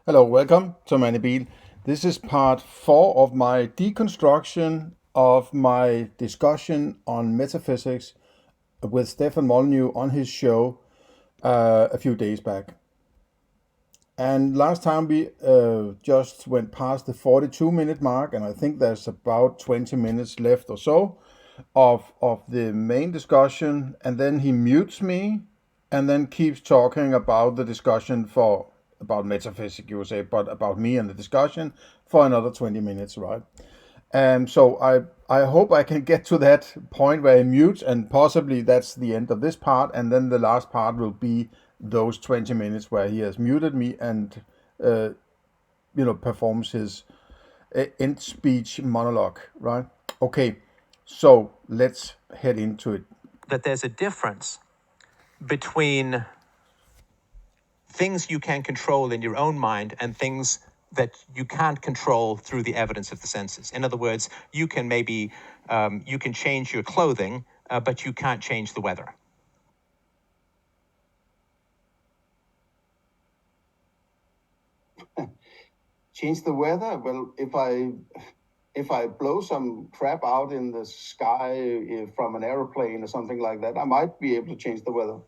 Hello, welcome to Mandibil. This is part 4 of my deconstruction of my discussion on metaphysics with Stefan Molyneux on his show a few days back. And last time we just went past the 42-minute mark, and I think there's about 20 minutes left or so of the main discussion. And then he mutes me and then keeps talking about the discussion for about metaphysics, you would say, but about me and the discussion for another 20 minutes, right? So I hope I can get to that point where I mute, and possibly that's the end of this part, and then the last part will be those 20 minutes where he has muted me and performs his end speech monologue, right? Okay, so let's head into it. That there's a difference between things you can control in your own mind and things that you can't control through the evidence of the senses. In other words, you can maybe you can change your clothing, but you can't change the weather. Change the weather? Well, if I blow some crap out in the sky from an aeroplane or something like that, I might be able to change the weather.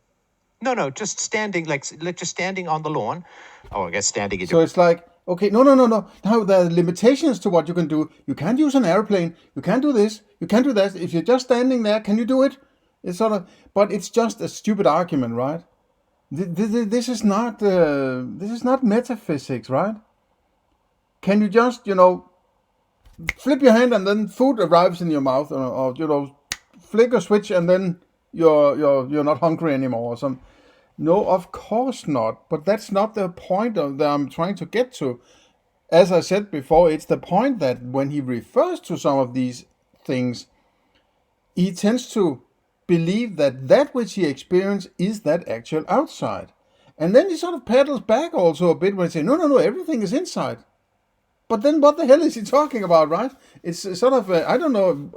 No, just standing, like just standing on the lawn. Oh, I guess standing in So it's like, okay, no. Now there are limitations to what you can do. You can't use an airplane. You can't do this. You can't do that. If you're just standing there, can you do it? It's sort of, but it's just a stupid argument, right? This is not metaphysics, right? Can you just, flip your hand and then food arrives in your mouth, or flick a switch and then you're not hungry anymore or something? No, of course not. But that's not the point that I'm trying to get to. As I said before, it's the point that when he refers to some of these things, he tends to believe that which he experienced is that actual outside. And then he sort of pedals back also a bit when he says, no, everything is inside. But then what the hell is he talking about, right? It's sort of, I don't know.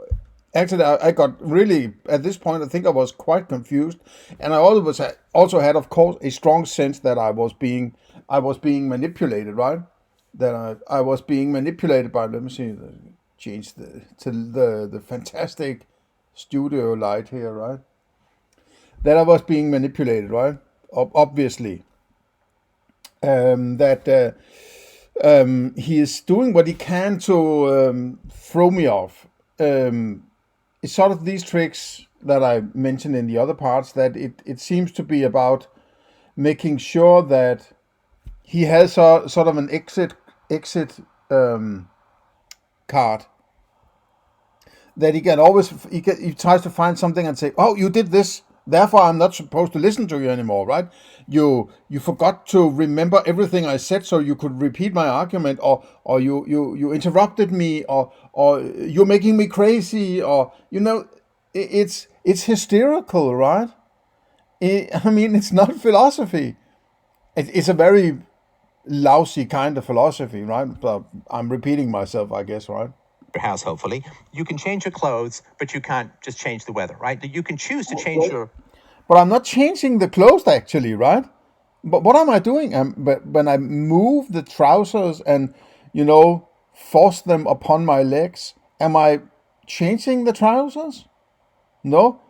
Actually, I got really, at this point, I think I was quite confused. And I also had, of course, a strong sense that I was being manipulated, right? That I was being manipulated by, let me see, change the fantastic studio light here, right? That I was being manipulated, right? Obviously. That he is doing what he can to throw me off. It's sort of these tricks that I mentioned in the other parts, that it seems to be about making sure that he has sort of an exit card, that he can always he tries to find something and say, oh, you did this, therefore I'm not supposed to listen to you anymore, right? You forgot to remember everything I said so you could repeat my argument, or you interrupted me, or you're making me crazy, or it's hysterical, right? I mean, it's not philosophy. It's a very lousy kind of philosophy, right? But I'm repeating myself, I guess, right? your house, hopefully. You can change your clothes, but you can't just change the weather, right? You can choose to change your... But I'm not changing the clothes, actually, right? But what am I doing? But when I move the trousers and, force them upon my legs, am I changing the trousers? No,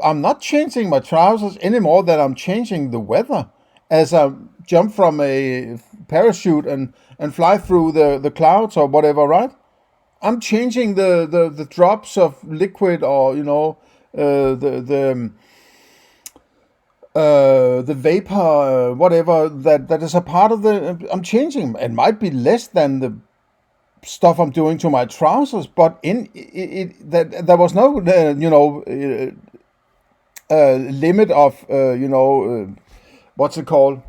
I'm not changing my trousers any more than I'm changing the weather. As I jump from a parachute and fly through the clouds or whatever, right? I'm changing the drops of liquid, or the vapor, whatever that is a part of the. I'm changing. It might be less than the stuff I'm doing to my trousers, but in it that there was no limit of what's it called,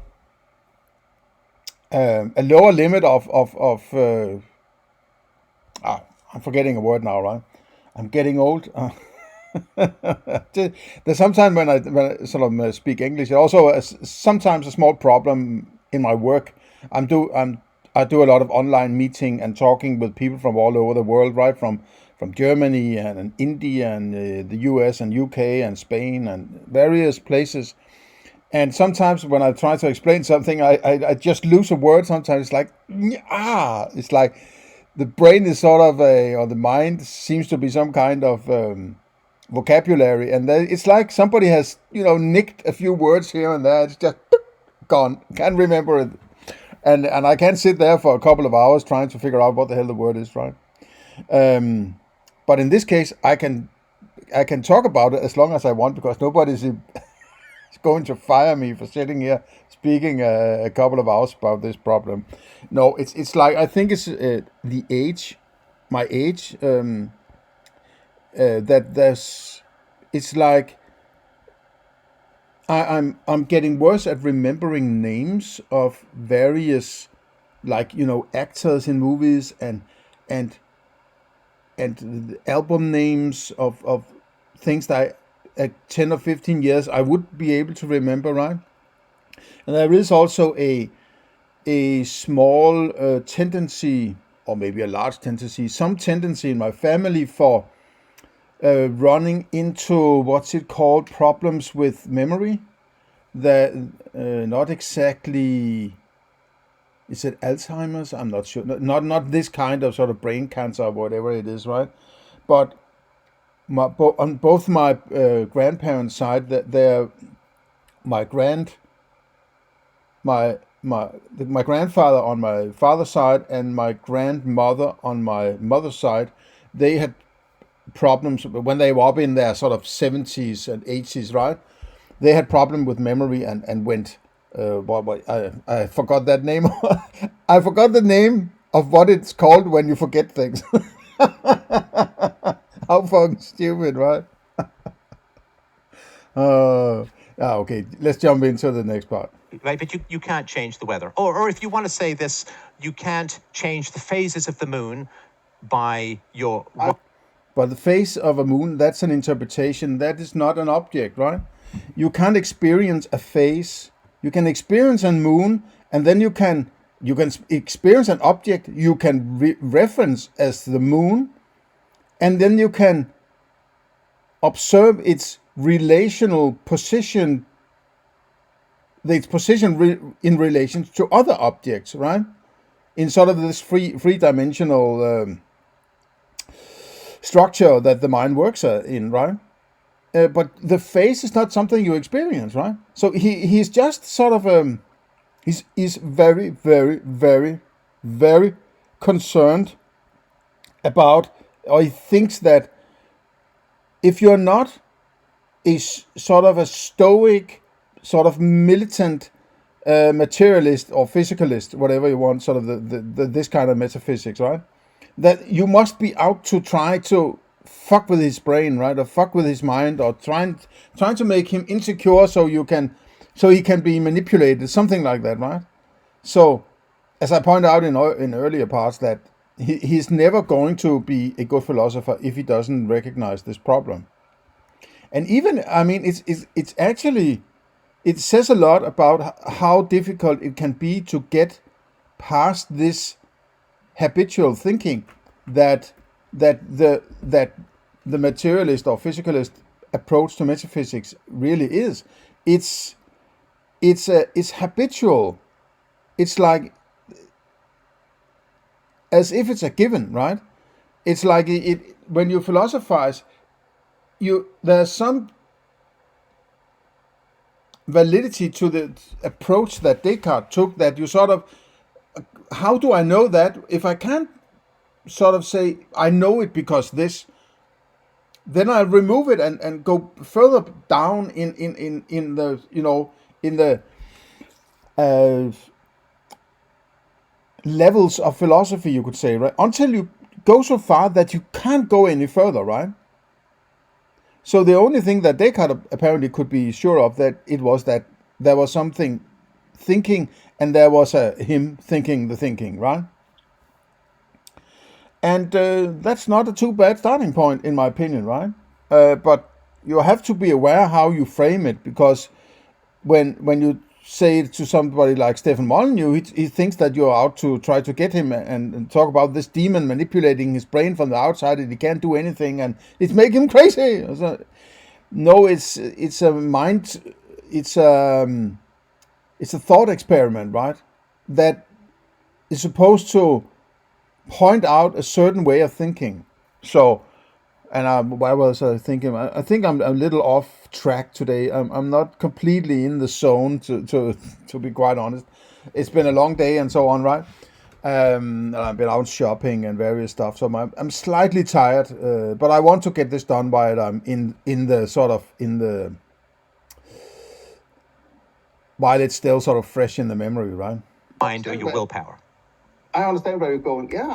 a lower limit of I'm forgetting a word now, right? I'm getting old. There's sometimes when I sort of speak English, also sometimes a small problem in my work. I do a lot of online meeting and talking with people from all over the world, right? From Germany and India and the US and UK and Spain and various places. And sometimes when I try to explain something, I just lose a word. Sometimes it's like, it's like the brain is sort of or the mind seems to be some kind of vocabulary. And it's like somebody has, nicked a few words here and there. It's just gone. Can't remember it. And I can sit there for a couple of hours trying to figure out what the hell the word is, right? But in this case, I can talk about it as long as I want, because nobody's going to fire me for sitting here speaking a couple of hours about this problem. No, it's like, I think it's the age, my age, that it's like I'm getting worse at remembering names of various, like, actors in movies and the album names of things that at 10 or 15 years I would be able to remember, right? And there is also a small tendency, or maybe a large tendency, some tendency in my family for running into, what's it called, problems with memory. That not exactly, is it Alzheimer's? I'm not sure. Not this kind of sort of brain cancer or whatever it is, right? But on both my grandparents' side, that they're my grandfather on my father's side and my grandmother on my mother's side, they had problems when they were up in their sort of 70s and 80s, right? They had problem with memory and went. I forgot that name. I forgot the name of what it's called when you forget things. How fucking stupid, right? Okay, let's jump into the next part. Right, but you can't change the weather. Or if you want to say this, you can't change the phases of the moon by your... But the phase of a moon, that's an interpretation. That is not an object, right? You can't experience a phase. You can experience a moon, and then you can experience an object you can reference as the moon, and then you can observe its relational position, its position in relation to other objects, right? In sort of this three-dimensional structure that the mind works in, right? But the phase is not something you experience, right? So he's just sort of he's very, very, very, very concerned about, or he thinks that if you're not a sort of a stoic, sort of militant materialist or physicalist, whatever you want, sort of this kind of metaphysics, right? That you must be out to try to fuck with his brain, right, or fuck with his mind, or trying to make him insecure so he can be manipulated, something like that, right? So, as I pointed out in earlier parts, that he's never going to be a good philosopher if he doesn't recognize this problem. And even, I mean, it's actually, it says a lot about how difficult it can be to get past this habitual thinking that the materialist or physicalist approach to metaphysics really is. It's habitual. It's like as if it's a given, right? It's like when you philosophize, there's some validity to the approach that Descartes took, that you sort of, how do I know that? If I can't sort of say, I know it because this, then I remove it and go further down in the, in the levels of philosophy, you could say, right? Until you go so far that you can't go any further, right? So the only thing that Descartes apparently could be sure of, that it was that there was something thinking, and there was him thinking the thinking, right? And that's not a too bad starting point, in my opinion, right? But you have to be aware how you frame it, because when you say it to somebody like Stefan Molyneux, he thinks that you're out to try to get him and talk about this demon manipulating his brain from the outside, and he can't do anything, and it's making him crazy. So, no, it's a mind it's a thought experiment, right? That is supposed to point out a certain way of thinking. So, and why was I thinking? I think I'm a little off track today. I'm not completely in the zone, to be quite honest. It's been a long day and so on, right? And I've been out shopping and various stuff, so I'm slightly tired. But I want to get this done while I'm while it's still sort of fresh in the memory, right? Mind or your willpower. I understand where you're going. Yeah,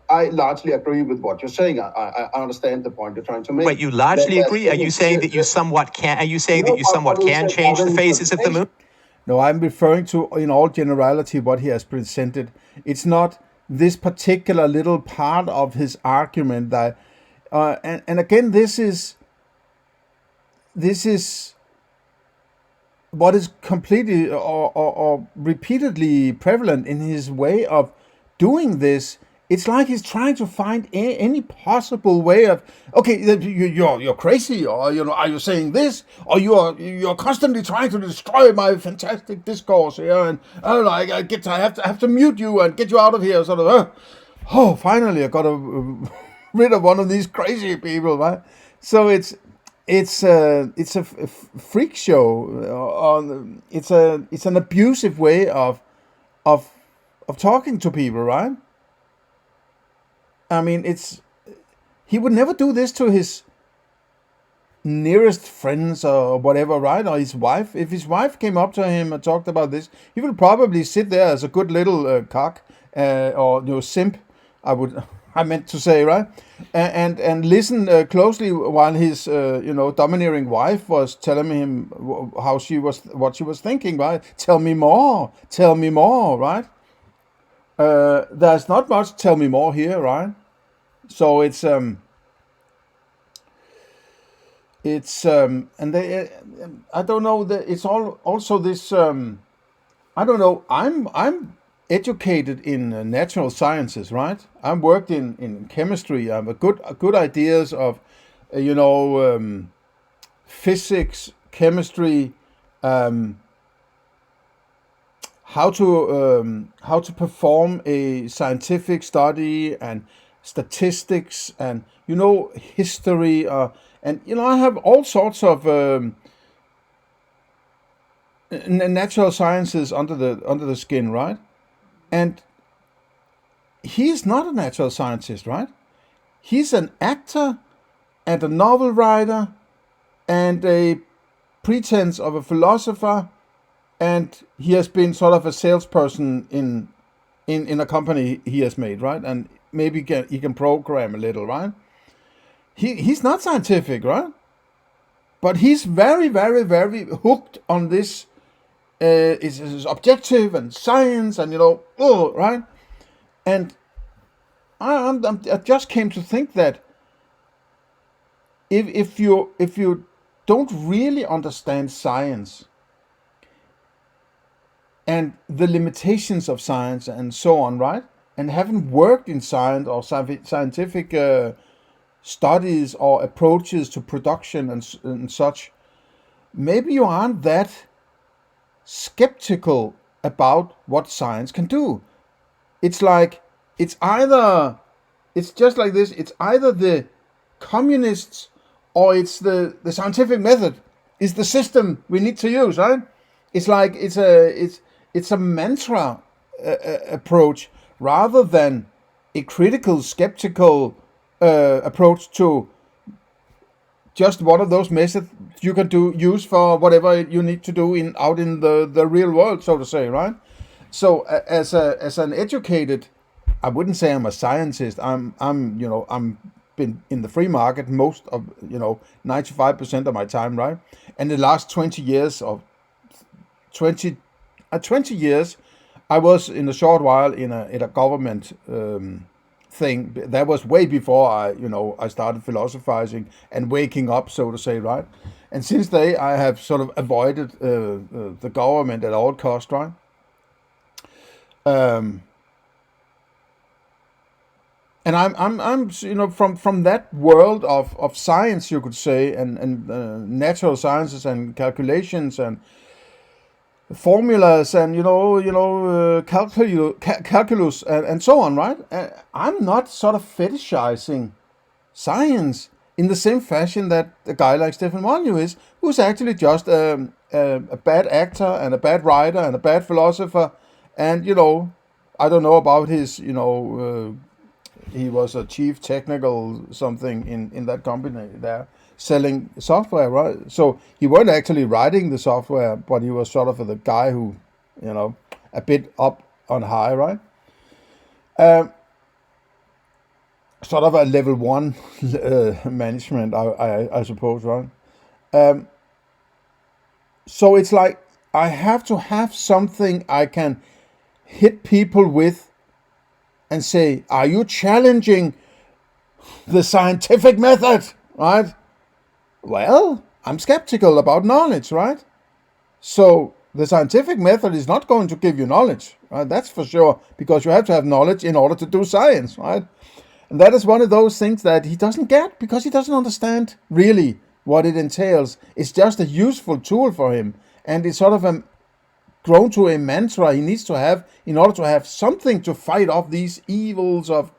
I largely agree with what you're saying. I understand the point you're trying to make. Wait, you largely agree? Are you saying that you somewhat can? Are you saying that you somewhat can change the phases of the moon? No, I'm referring to, in all generality, what he has presented. It's not this particular little part of his argument that, and again, this is what is completely or repeatedly prevalent in his way of doing this. It's like he's trying to find any possible way of, okay, you're crazy, or are you saying this, or you're constantly trying to destroy my fantastic discourse here, and I have to mute you and get you out of here, sort of. Finally I got rid of one of these crazy people, right? So it's a freak show. It's an abusive way of talking to people, right? I mean, he would never do this to his nearest friends or whatever, right? Or his wife. If his wife came up to him and talked about this, he would probably sit there as a good little cock or simp. I meant to say, right? And listen closely while his domineering wife was telling him what she was thinking, right? Tell me more, right? There's not much tell me more here, right? So it's and they I don't know, it's all also this I don't know. I'm educated in natural sciences, right? I'm worked in chemistry. I have a good ideas of physics, chemistry, how to perform a scientific study, and statistics, and history, and I have all sorts of natural sciences under the skin, right? And he's not a natural scientist, right? He's an actor and a novel writer and a pretense of a philosopher, and he has been sort of a salesperson in a company he has made, right? And maybe he can program a little, right? He's not scientific, right? But he's very, very, very hooked on this. Is objective and science, and right? And I just came to think that if you don't really understand science and the limitations of science and so on, right? And haven't worked in science or scientific studies or approaches to production and such, maybe you aren't that skeptical about what science can do. It's like it's just like this. It's either the communists or it's the scientific method is the system we need to use, right? It's like it's a mantra approach rather than a critical, skeptical approach to just one of those methods you can use for whatever you need to do out in the real world, so to say, right? So as an educated, I wouldn't say I'm a scientist. I'm been in the free market most of 95% of my time, right? And the last 20 years, I was in a short while in a government thing. That was way before I started philosophizing and waking up, so to say, right? And since then I have sort of avoided the government at all cost, right? And I'm from that world of science, you could say, and natural sciences and calculations and formulas and calculus and so on, right? I'm not sort of fetishizing science in the same fashion that a guy like Stefan Molyneux is, who's actually just a bad actor and a bad writer and a bad philosopher. And I don't know about his he was a chief technical something in that company there selling software, right? So he wasn't actually writing the software, but he was sort of the guy who, a bit up on high, right? Sort of a level 1 management, I suppose, right? So it's like I have to have something I can hit people with and say, are you challenging the scientific method, right? Well, I'm skeptical about knowledge, right? So the scientific method is not going to give you knowledge, right? That's for sure, because you have to have knowledge in order to do science, right? And that is one of those things that he doesn't get because he doesn't understand really what it entails. It's just a useful tool for him, and it's sort of grown to a mantra he needs to have in order to have something to fight off these evils of,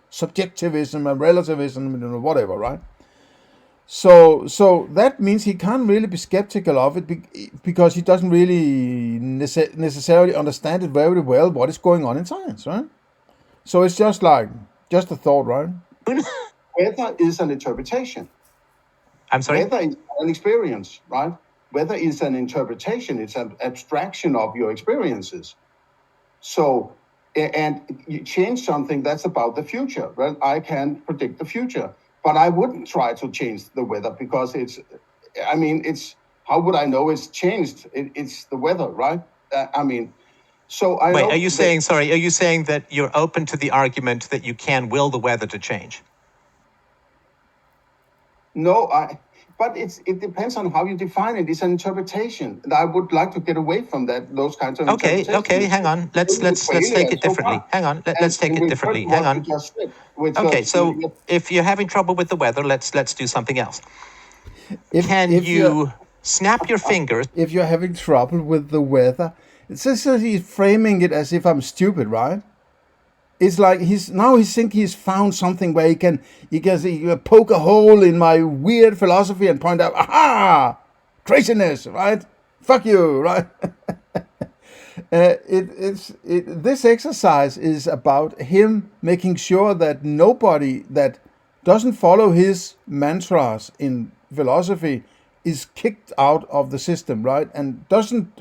subjectivism and relativism, whatever, right? So that means he can't really be skeptical of it because he doesn't really necessarily understand it very well what is going on in science, right? So it's just a thought, right? Weather is an interpretation. I'm sorry? Weather is an experience, right? Weather is an interpretation. It's an abstraction of your experiences. So, and you change something that's about the future, right? I can predict the future, but I wouldn't try to change the weather because how would I know it's changed? It's the weather, right? So I Wait, know are you saying that you're open to the argument that you can will the weather to change? No, but it depends on how you define it. It's an interpretation. And I would like to get away from those kinds of interpretations. Okay, hang on. Let's take it differently. Hang on. Let's take it differently. Hang on. Okay, so if you're having trouble with the weather, let's do something else. Can you snap your fingers? If you're having trouble with the weather, it's just that he's framing it as if I'm stupid, right? It's like he thinks he's found something where he can poke a hole in my weird philosophy and point out, aha, craziness, right? Fuck you, right? This exercise is about him making sure that nobody that doesn't follow his mantras in philosophy is kicked out of the system, right? And doesn't,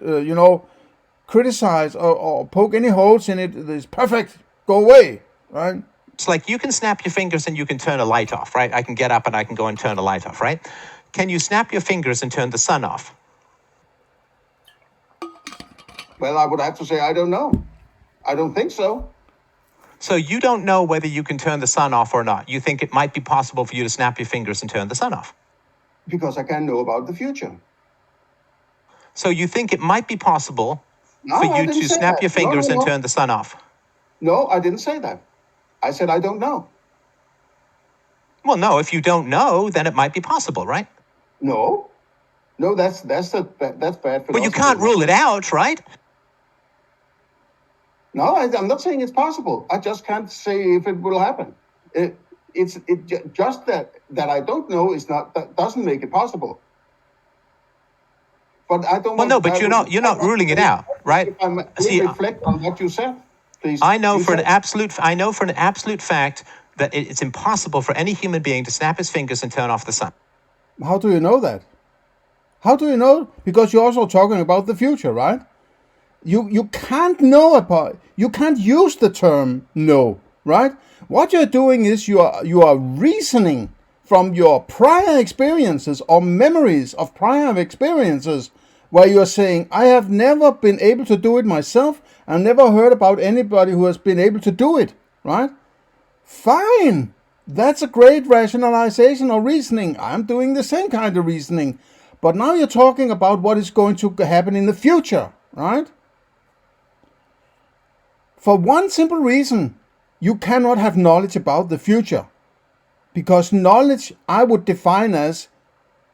criticize or poke any holes in it. It's perfect. Go away, right? It's like you can snap your fingers and you can turn a light off, right? I can get up and I can go and turn a light off, right? Can you snap your fingers and turn the sun off? Well, I would have to say I don't know. I don't think so. So you don't know whether you can turn the sun off or not. You think it might be possible for you to snap your fingers and turn the sun off? Because I can know about the future. So you think it might be possible for you to snap your fingers and turn the sun off? No, I didn't say that. I said I don't know. Well, no, if you don't know, then it might be possible, right? No, that's bad philosophy. Well, you can't rule it out, right? No, I'm not saying it's possible. I just can't say if it will happen. Just that I don't know that doesn't make it possible. But I don't. Well, no, but you're not ruling it out, right? See, reflect on what you said, please. I know for an absolute fact that it's impossible for any human being to snap his fingers and turn off the sun. How do you know that? How do you know? Because you're also talking about the future, right? You can't know about. You can't use the term know, right? What you're doing is you are reasoning from your prior experiences or memories of prior experiences, where you're saying, I have never been able to do it myself. I've never heard about anybody who has been able to do it, right? Fine. That's a great rationalization or reasoning. I'm doing the same kind of reasoning. But now you're talking about what is going to happen in the future, right? For one simple reason, you cannot have knowledge about the future. Because knowledge I would define as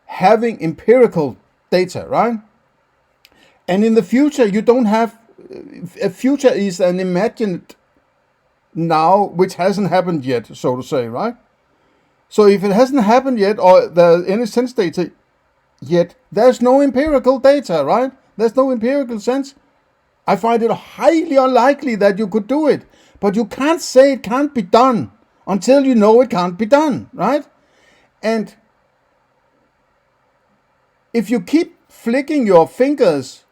having empirical data, right? And in the future, you don't have, a future is an imagined now which hasn't happened yet, so to say, right? So if it hasn't happened yet, or there's any sense data yet, there's no empirical data, right? There's no empirical sense. I find it highly unlikely that you could do it. But you can't say it can't be done until you know it can't be done, right? And if you keep flicking your fingers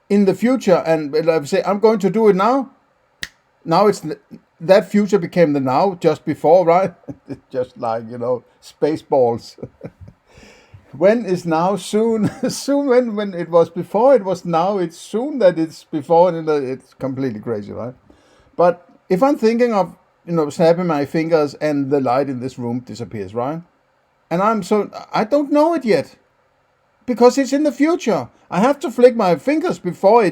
in the future and say, I'm going to do it now it's that future became the now just before, right? Just like, Spaceballs. When is now soon? Soon when it was before, it was now. It's soon that it's before, and it's completely crazy, right? But if I'm thinking of, snapping my fingers and the light in this room disappears, right? And I don't know it yet. Because it's in the future. I have to flick my fingers before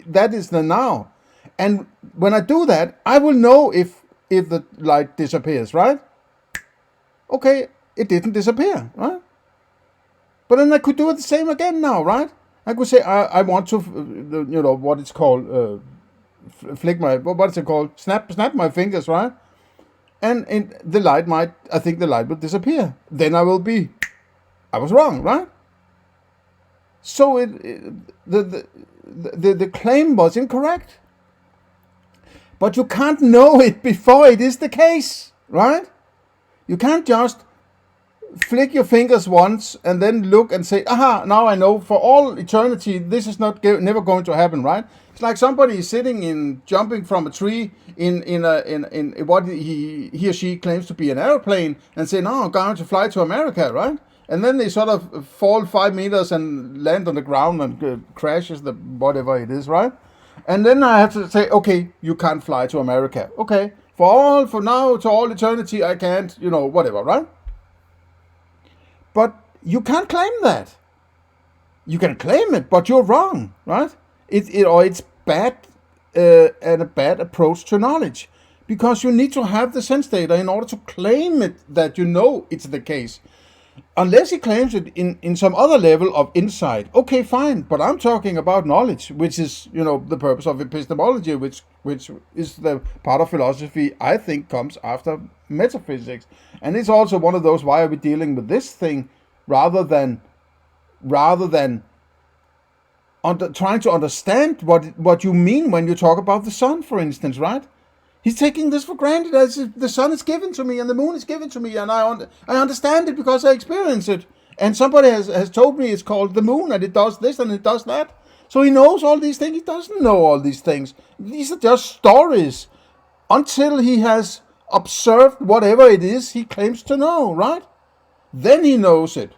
that is the now. And when I do that, I will know if the light disappears, right? Okay, it didn't disappear, right? But then I could do it the same again now, right? I could say I want to, what it's called, flick my, what is it called? Snap my fingers, right? And I think the light will disappear. Then I was wrong, right? So the claim was incorrect. But you can't know it before it is the case, right? You can't just flick your fingers once and then look and say, aha, now I know for all eternity this is never going to happen, right? It's like somebody is jumping from a tree in what he or she claims to be an airplane and say, no, I'm going to fly to America, right? And then they sort of fall 5 meters and land on the ground and crashes whatever it is, right? And then I have to say, okay, you can't fly to America. Okay, for now, to all eternity, I can't, whatever, right? But you can't claim that. You can claim it, but you're wrong, right? It's bad and a bad approach to knowledge, because you need to have the sense data in order to claim it that it's the case. Unless he claims it in some other level of insight, okay, fine. But I'm talking about knowledge, which is, the purpose of epistemology, which is the part of philosophy I think comes after metaphysics. And it's also one of those, why are we dealing with this thing rather than trying to understand what you mean when you talk about the sun, for instance, right? He's taking this for granted as if the sun is given to me and the moon is given to me, and I understand it because I experience it. And somebody has told me it's called the moon and it does this and it does that. So he knows all these things. He doesn't know all these things. These are just stories until he has observed whatever it is he claims to know, right? Then he knows it.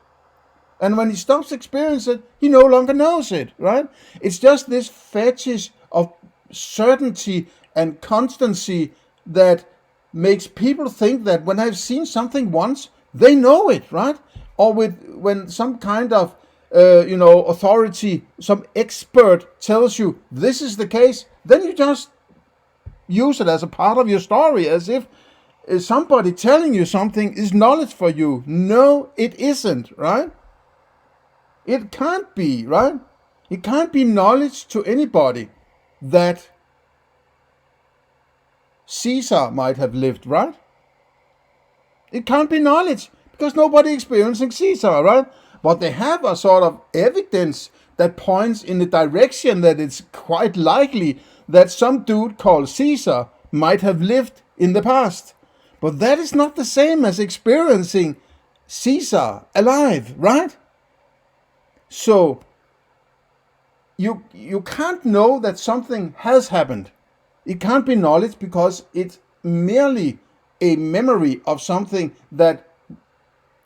And when he stops experiencing it, he no longer knows it, right? It's just this fetish of certainty and constancy that makes people think that when they've seen something once, they know it, right? Or when some kind of authority, some expert tells you this is the case, then you just use it as a part of your story, as if somebody telling you something is knowledge for you. No, it isn't, right? It can't be, right? It can't be knowledge to anybody that Caesar might have lived, right? It can't be knowledge because nobody experiencing Caesar, right? But they have a sort of evidence that points in the direction that it's quite likely that some dude called Caesar might have lived in the past. But that is not the same as experiencing Caesar alive, right? So you can't know that something has happened. It can't be knowledge because it's merely a memory of something that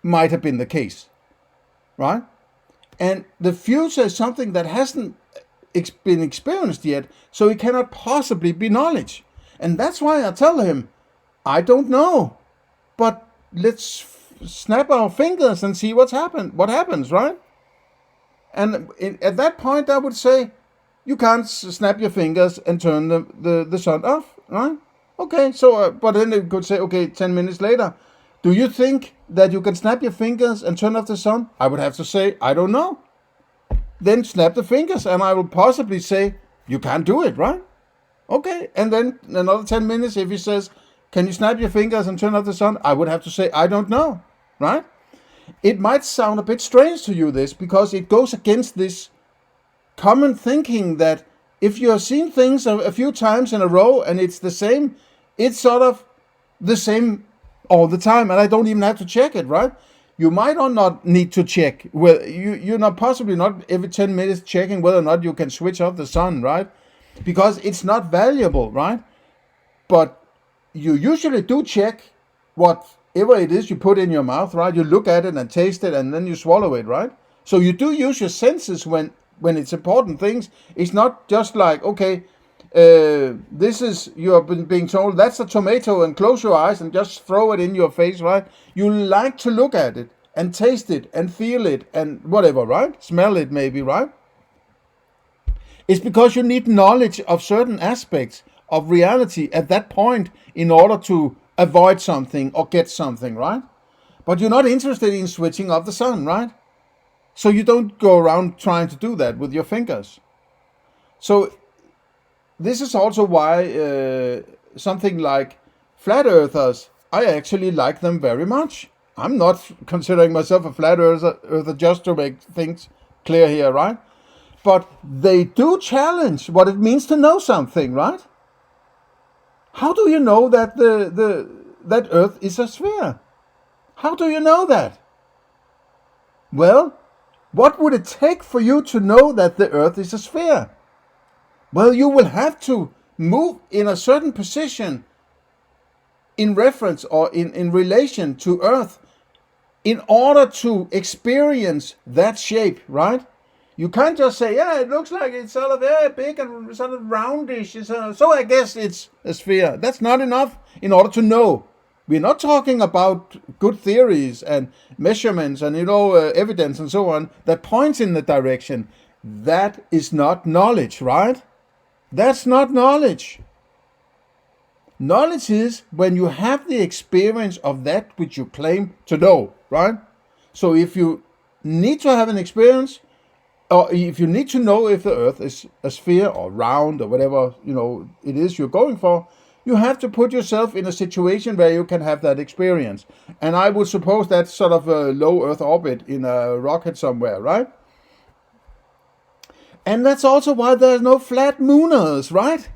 might have been the case, right? And the future is something that hasn't been experienced yet, so it cannot possibly be knowledge. And that's why I tell him, I don't know, but let's snap our fingers and see what happens, right? And at that point, I would say, you can't snap your fingers and turn the sun off, right? Okay, so, but then they could say, okay, 10 minutes later, do you think that you can snap your fingers and turn off the sun? I would have to say, I don't know. Then snap the fingers, and I will possibly say, you can't do it, right? Okay, and then another 10 minutes, if he says, can you snap your fingers and turn off the sun? I would have to say, I don't know, right? It might sound a bit strange to you, this, because it goes against this common thinking that if you have seen things a few times in a row and it's the same, it's sort of the same all the time, and I don't even have to check it, right? You might or not need to check. Well, you're not possibly not every 10 minutes checking whether or not you can switch off the sun, right? Because it's not valuable, right? But you usually do check whatever it is you put in your mouth, right? You look at it and taste it, and then you swallow it, right? So you do use your senses when it's important things. It's not just like, okay, this is, you have been being told that's a tomato and close your eyes and just throw it in your face, right? You like to look at it and taste it and feel it and whatever, right? Smell it maybe, right? It's because you need knowledge of certain aspects of reality at that point in order to avoid something or get something, right? But you're not interested in switching off the sun, right? So you don't go around trying to do that with your fingers. So this is also why something like flat earthers, I actually like them very much. I'm not considering myself a flat earther just to make things clear here, right? But they do challenge what it means to know something, right? How do you know that that Earth is a sphere? How do you know that? Well, what would it take for you to know that the Earth is a sphere? Well, you will have to move in a certain position in reference or in relation to Earth in order to experience that shape, right? You can't just say, yeah, it looks like it's sort of big and sort of roundish, so I guess it's a sphere. That's not enough in order to know. We're not talking about good theories and measurements and evidence and so on that points in the direction. That is not knowledge, right? That's not knowledge. Knowledge is when you have the experience of that which you claim to know, right? So if you need to have an experience, or if you need to know if the Earth is a sphere or round or whatever it is you're going for, you have to put yourself in a situation where you can have that experience. And I would suppose that's sort of a low Earth orbit in a rocket somewhere, right? And that's also why there's no flat mooners, right?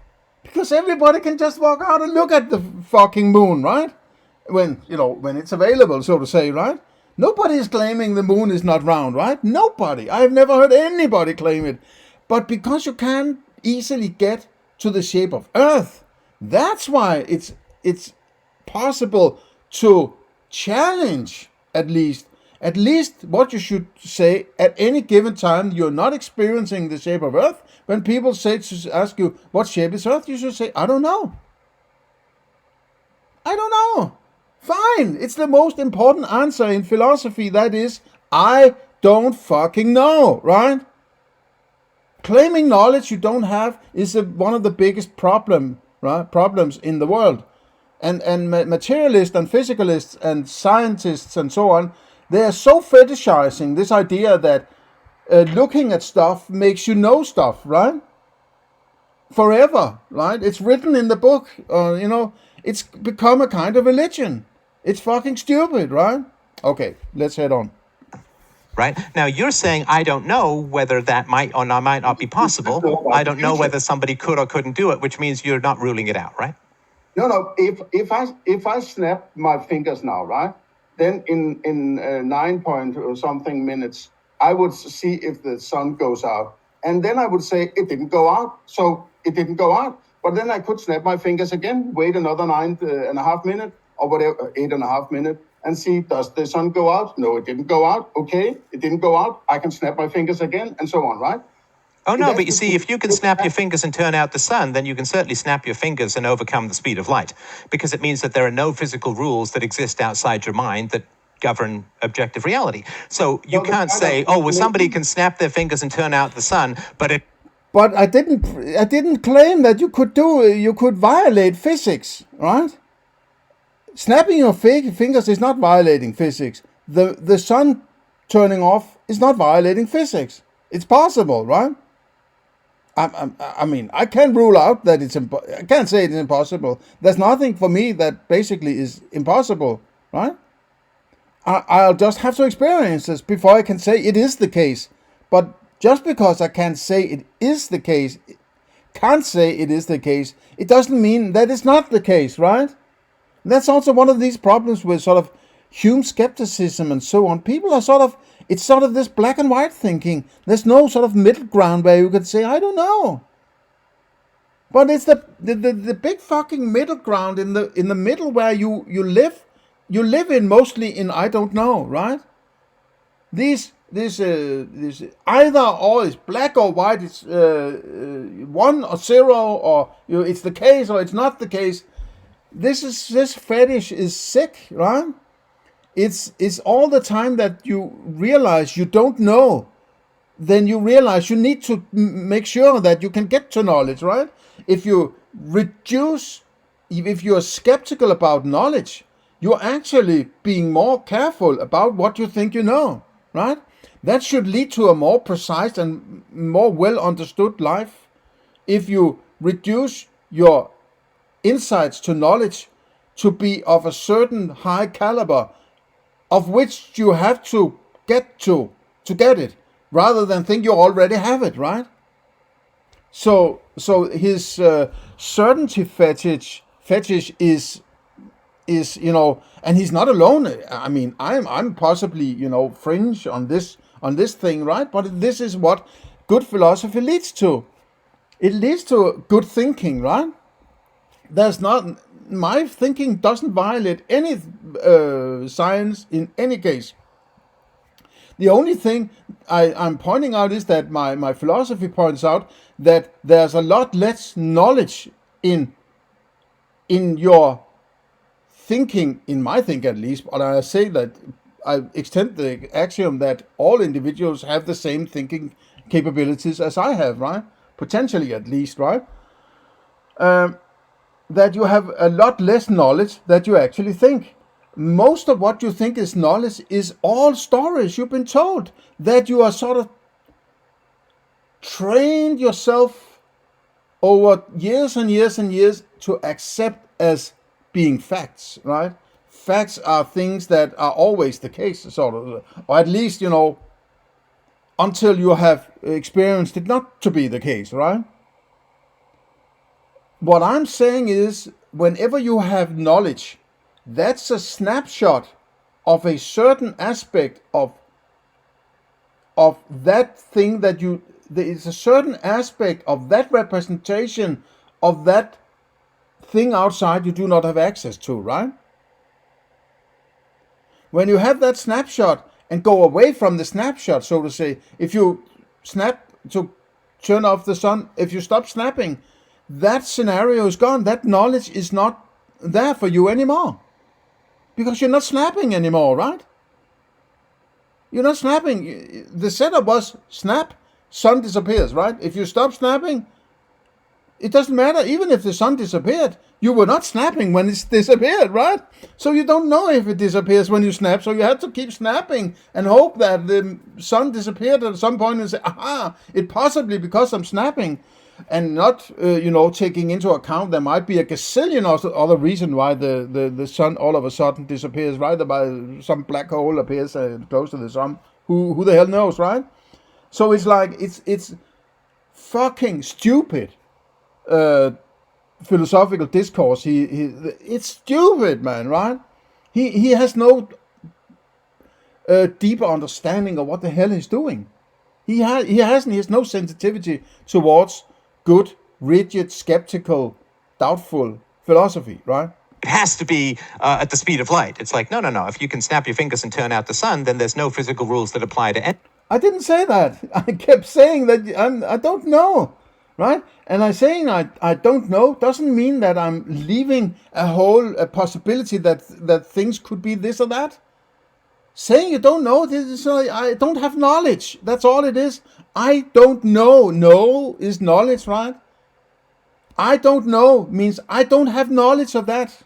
Because everybody can just walk out and look at the fucking moon, right? When it's available, so to say, right? Nobody is claiming the moon is not round, right? Nobody. I've never heard anybody claim it. But because you can't easily get to the shape of Earth, that's why it's possible to challenge at least what you should say at any given time. You're not experiencing the shape of Earth. When people ask you, what shape is Earth? You should say, I don't know. I don't know. Fine. It's the most important answer in philosophy. That is, I don't fucking know, right? Claiming knowledge you don't have is one of the biggest problems in the world. And materialists and physicalists and scientists and so on, they are so fetishizing this idea that looking at stuff makes you know stuff, right? Forever, right? It's written in the book, it's become a kind of religion. It's fucking stupid, right? Okay, let's head on. Right? Now, you're saying, I don't know whether that might or might not be possible. I don't know whether somebody could or couldn't do it, which means you're not ruling it out, right? No. If I snap my fingers now, right, then in 9 point or something minutes, I would see if the sun goes out. And then I would say it didn't go out. So it didn't go out. But then I could snap my fingers again, wait another 9.5 minutes or whatever, 8.5 minutes, and see, does the sun go out? No, it didn't go out. Okay, it didn't go out. I can snap my fingers again, and so on, right? Oh, no, but you see, if you can snap your fingers and turn out the sun, then you can certainly snap your fingers and overcome the speed of light, because it means that there are no physical rules that exist outside your mind that govern objective reality. So you can't say, oh, well, somebody can snap their fingers and turn out the sun, but it But I didn't claim that you could violate physics, right? Snapping your fingers is not violating physics. The sun turning off is not violating physics. It's possible, right? I mean, I can't rule out that I can't say it's impossible. There's nothing for me that basically is impossible, right? I'll just have to experience this before I can say it is the case. But just because I can't say it is the case, it doesn't mean that it's not the case, right? And that's also one of these problems with sort of Hume skepticism and so on. People are it's sort of this black and white thinking. There's no sort of middle ground where you could say, I don't know. But it's the big fucking middle ground in the middle where you live in mostly in I don't know, right? This either or is black or white. It's 1 or 0, or it's the case or it's not the case. This fetish is sick, right? It's all the time that you realize you don't know, then you realize you need to make sure that you can get to knowledge, right? If you are skeptical about knowledge, you're actually being more careful about what you think you know, right? That should lead to a more precise and more well understood life. If you reduce your insights to knowledge to be of a certain high caliber, of which you have to get get it, rather than think you already have it, right? So his certainty fetish is and he's not alone. I mean, I'm possibly fringe on this thing, right? But this is what good philosophy leads to. It leads to good thinking, right? My thinking doesn't violate any science in any case. The only thing I'm pointing out is that my philosophy points out that there's a lot less knowledge in your thinking, in my thinking at least, but I say that I extend the axiom that all individuals have the same thinking capabilities as I have, right? Potentially at least, right? That you have a lot less knowledge that you actually think. Most of what you think is knowledge is all stories you've been told, that you are sort of trained yourself over years and years and years to accept as being facts, right? Facts are things that are always the case, sort of, or at least, until you have experienced it not to be the case, right? What I'm saying is, whenever you have knowledge, that's a snapshot of a certain aspect of that thing that there is a certain aspect of that representation of that thing outside you do not have access to, right? When you have that snapshot and go away from the snapshot, so to say, if you snap to turn off the sun, if you stop snapping, that scenario is gone. That knowledge is not there for you anymore. Because you're not snapping anymore, right? You're not snapping. The setup was snap, sun disappears, right? If you stop snapping, it doesn't matter. Even if the sun disappeared, you were not snapping when it disappeared, right? So you don't know if it disappears when you snap. So you have to keep snapping and hope that the sun disappeared at some point and say, aha, it possibly because I'm snapping. And not, taking into account there might be a gazillion other reason why the sun all of a sudden disappears, right? By some black hole appears close to the sun. Who the hell knows, right? So it's like, it's fucking stupid philosophical discourse. It's stupid, man, right? He has no deeper understanding of what the hell he's doing. He has no sensitivity towards good, rigid, skeptical, doubtful philosophy, right? It has to be at the speed of light. It's like, no. If you can snap your fingers and turn out the sun, then there's no physical rules that apply to any. I didn't say that. I kept saying that I don't know, right? And I'm saying I don't know doesn't mean that I'm leaving a possibility that things could be this or that. Saying you don't know, this is I don't have knowledge. That's all it is. I don't know. Know is knowledge, right? I don't know means I don't have knowledge of that.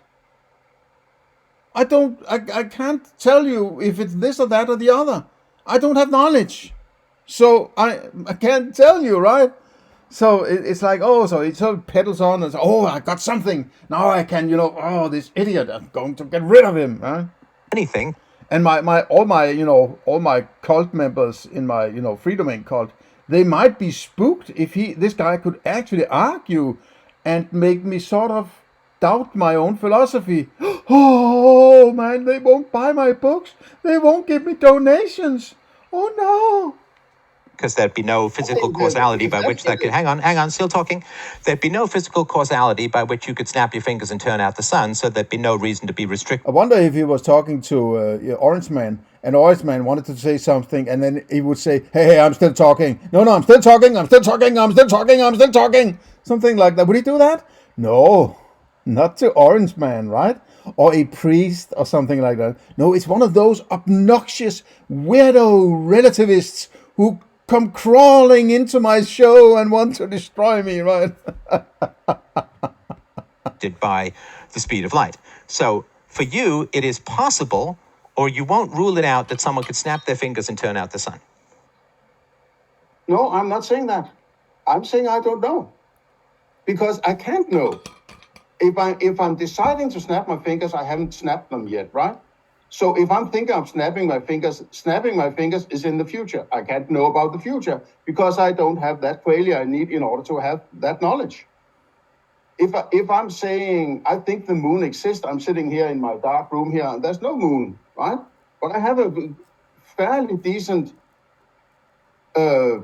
I can't tell you if it's this or that or the other. I don't have knowledge. So I can't tell you, right? So it's like, oh, so it sort of pedals on and says, oh, I got something. Now I can, oh, this idiot, I'm going to get rid of him, right? Anything. And all my cult members in my, free domain cult, they might be spooked if this guy could actually argue and make me sort of doubt my own philosophy. Oh man, they won't buy my books. They won't give me donations. Oh no. Because there'd be no physical causality by which that could... Hang on, still talking. There'd be no physical causality by which you could snap your fingers and turn out the sun, so there'd be no reason to be restricted. I wonder if he was talking to Orange Man, and Orange Man wanted to say something, and then he would say, hey, I'm still talking. No, I'm still talking. Something like that. Would he do that? No, not to Orange Man, right? Or a priest or something like that. No, it's one of those obnoxious weirdo relativists who come crawling into my show and want to destroy me, right? By the speed of light. So for you, it is possible, or you won't rule it out, that someone could snap their fingers and turn out the sun. No, I'm not saying that. I'm saying I don't know. Because I can't know. If I'm deciding to snap my fingers, I haven't snapped them yet, right? So if I'm thinking of snapping my fingers is in the future. I can't know about the future because I don't have that qualia I need in order to have that knowledge. If I'm saying I think the moon exists, I'm sitting here in my dark room here and there's no moon, right? But I have a fairly decent, idea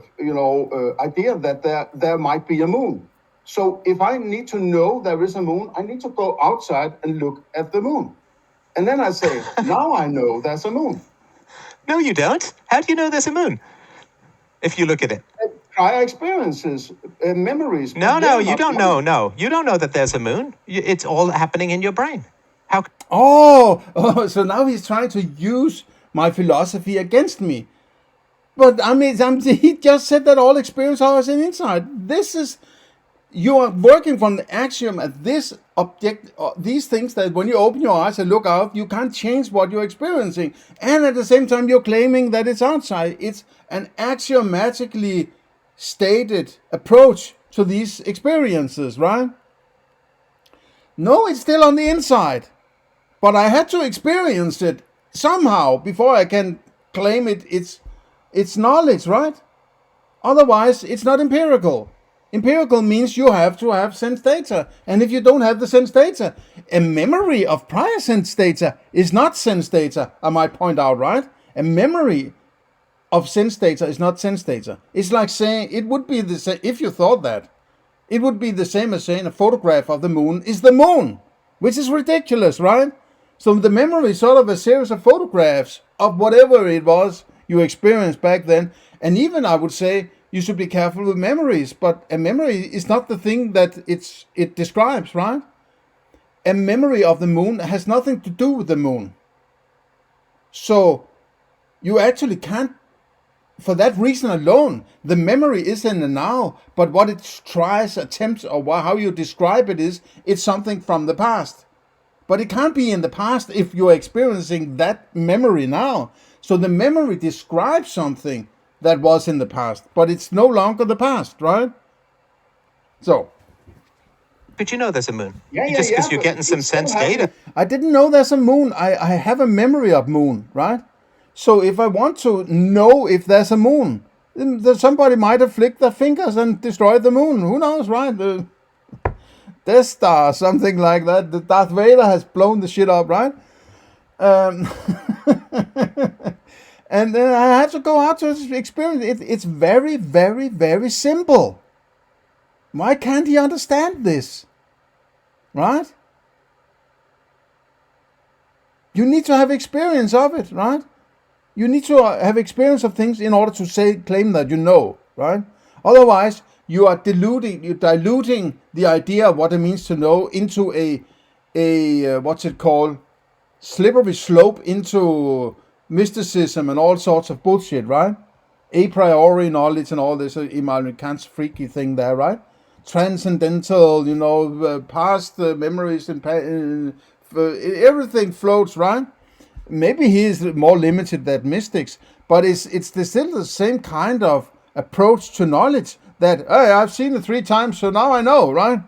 that there might be a moon. So if I need to know there is a moon, I need to go outside and look at the moon. And then I say, now I know there's a moon. No, you don't. How do you know there's a moon? If you look at it. Prior experiences, memories. No, you don't know. No, you don't know that there's a moon. It's all happening in your brain. How? Oh, so now he's trying to use my philosophy against me. But I mean, he just said that all experience is inside. You are working from the axiom at this object, these things that when you open your eyes and look out, you can't change what you're experiencing. And at the same time, you're claiming that it's outside. It's an axiomatically stated approach to these experiences, right? No, it's still on the inside. But I had to experience it somehow before I can claim it's knowledge, right? Otherwise, it's not empirical. Empirical means you have to have sense data. And if you don't have the sense data, a memory of prior sense data is not sense data, I might point out, right? A memory of sense data is not sense data. It's like saying, it would be the same, if you thought that, it would be the same as saying a photograph of the moon is the moon, which is ridiculous, right? So the memory is sort of a series of photographs of whatever it was you experienced back then. And even I would say, you should be careful with memories, but a memory is not the thing that it describes, right? A memory of the moon has nothing to do with the moon. So you actually can't, for that reason alone, the memory is in the now, but what it tries, attempts, or how you describe it is, it's something from the past. But it can't be in the past if you're experiencing that memory now. So the memory describes something that was in the past, but it's no longer the past, right? So. But you know there's a moon. Yeah, just because you're but getting some it's sense still happening. data. I didn't know there's a moon. I have a memory of moon, right? So if I want to know if there's a moon, then somebody might have flicked their fingers and destroyed the moon. Who knows, right? The Death Star, something like that. The Darth Vader has blown the shit up, right? And then I had to go out to experience it. It's very, very, very simple. Why can't he understand this? Right? You need to have experience of it, right? You need to have experience of things in order to claim that you know, right? Otherwise, you are diluting the idea of what it means to know into a what's it called? Slippery slope into mysticism and all sorts of bullshit, right? A priori knowledge and all this Immanuel Kant's freaky thing there, right? Transcendental, past memories and everything floats, right? Maybe he is more limited than mystics, but it's still the same kind of approach to knowledge that, hey, I've seen it 3 times, so now I know, right?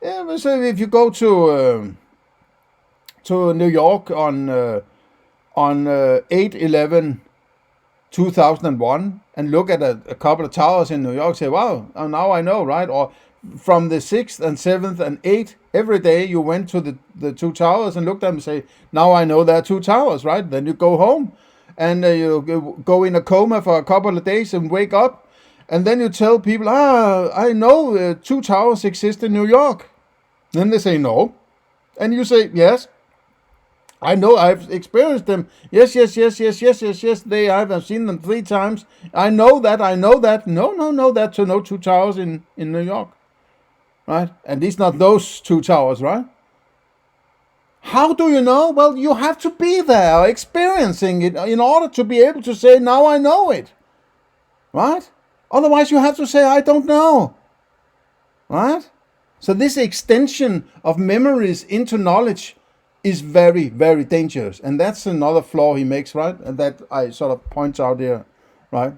Yeah, so if you go to New York on 8/11/2001 and look at a couple of towers in New York, say, wow, now I know, right? Or from the 6th and 7th and 8th, every day you went to the 2 towers and looked at them and say, now I know there are 2 towers, right? Then you go home and you go in a coma for a couple of days and wake up. And then you tell people, I know 2 towers exist in New York. Then they say no. And you say, yes, I know, I've experienced them. Yes, I've seen them 3 times. I know that. No, that's no 2 towers in New York. Right? At least not those 2 towers, right? How do you know? Well, you have to be there, experiencing it, in order to be able to say, now I know it. Right? Otherwise, you have to say, I don't know. Right? So this extension of memories into knowledge is very, very dangerous. And that's another flaw he makes, right? And that I sort of point out here, right?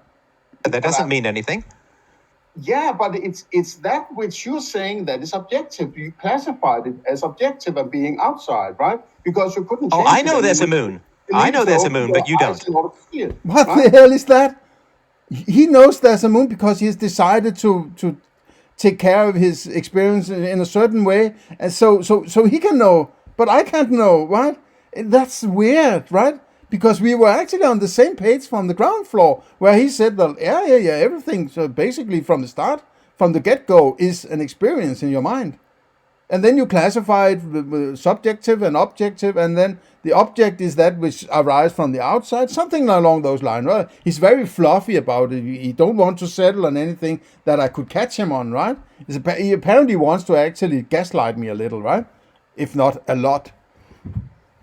That doesn't mean anything. Yeah, but it's that which you're saying that is objective. You classified it as objective and being outside, right? Because you couldn't change I know it. there's a moon. I know there's a moon, but you don't. What the hell is that? He knows there's a moon because he's decided to take care of his experience in a certain way, and so he can know, but I can't know, right? That's weird, right? Because we were actually on the same page from the ground floor, where he said that everything, so basically from the start, from the get-go, is an experience in your mind. And then you classify it with subjective and objective, and then the object is that which arises from the outside, something along those lines. Right? He's very fluffy about it. He don't want to settle on anything that I could catch him on, right? He apparently wants to actually gaslight me a little, right? If not a lot.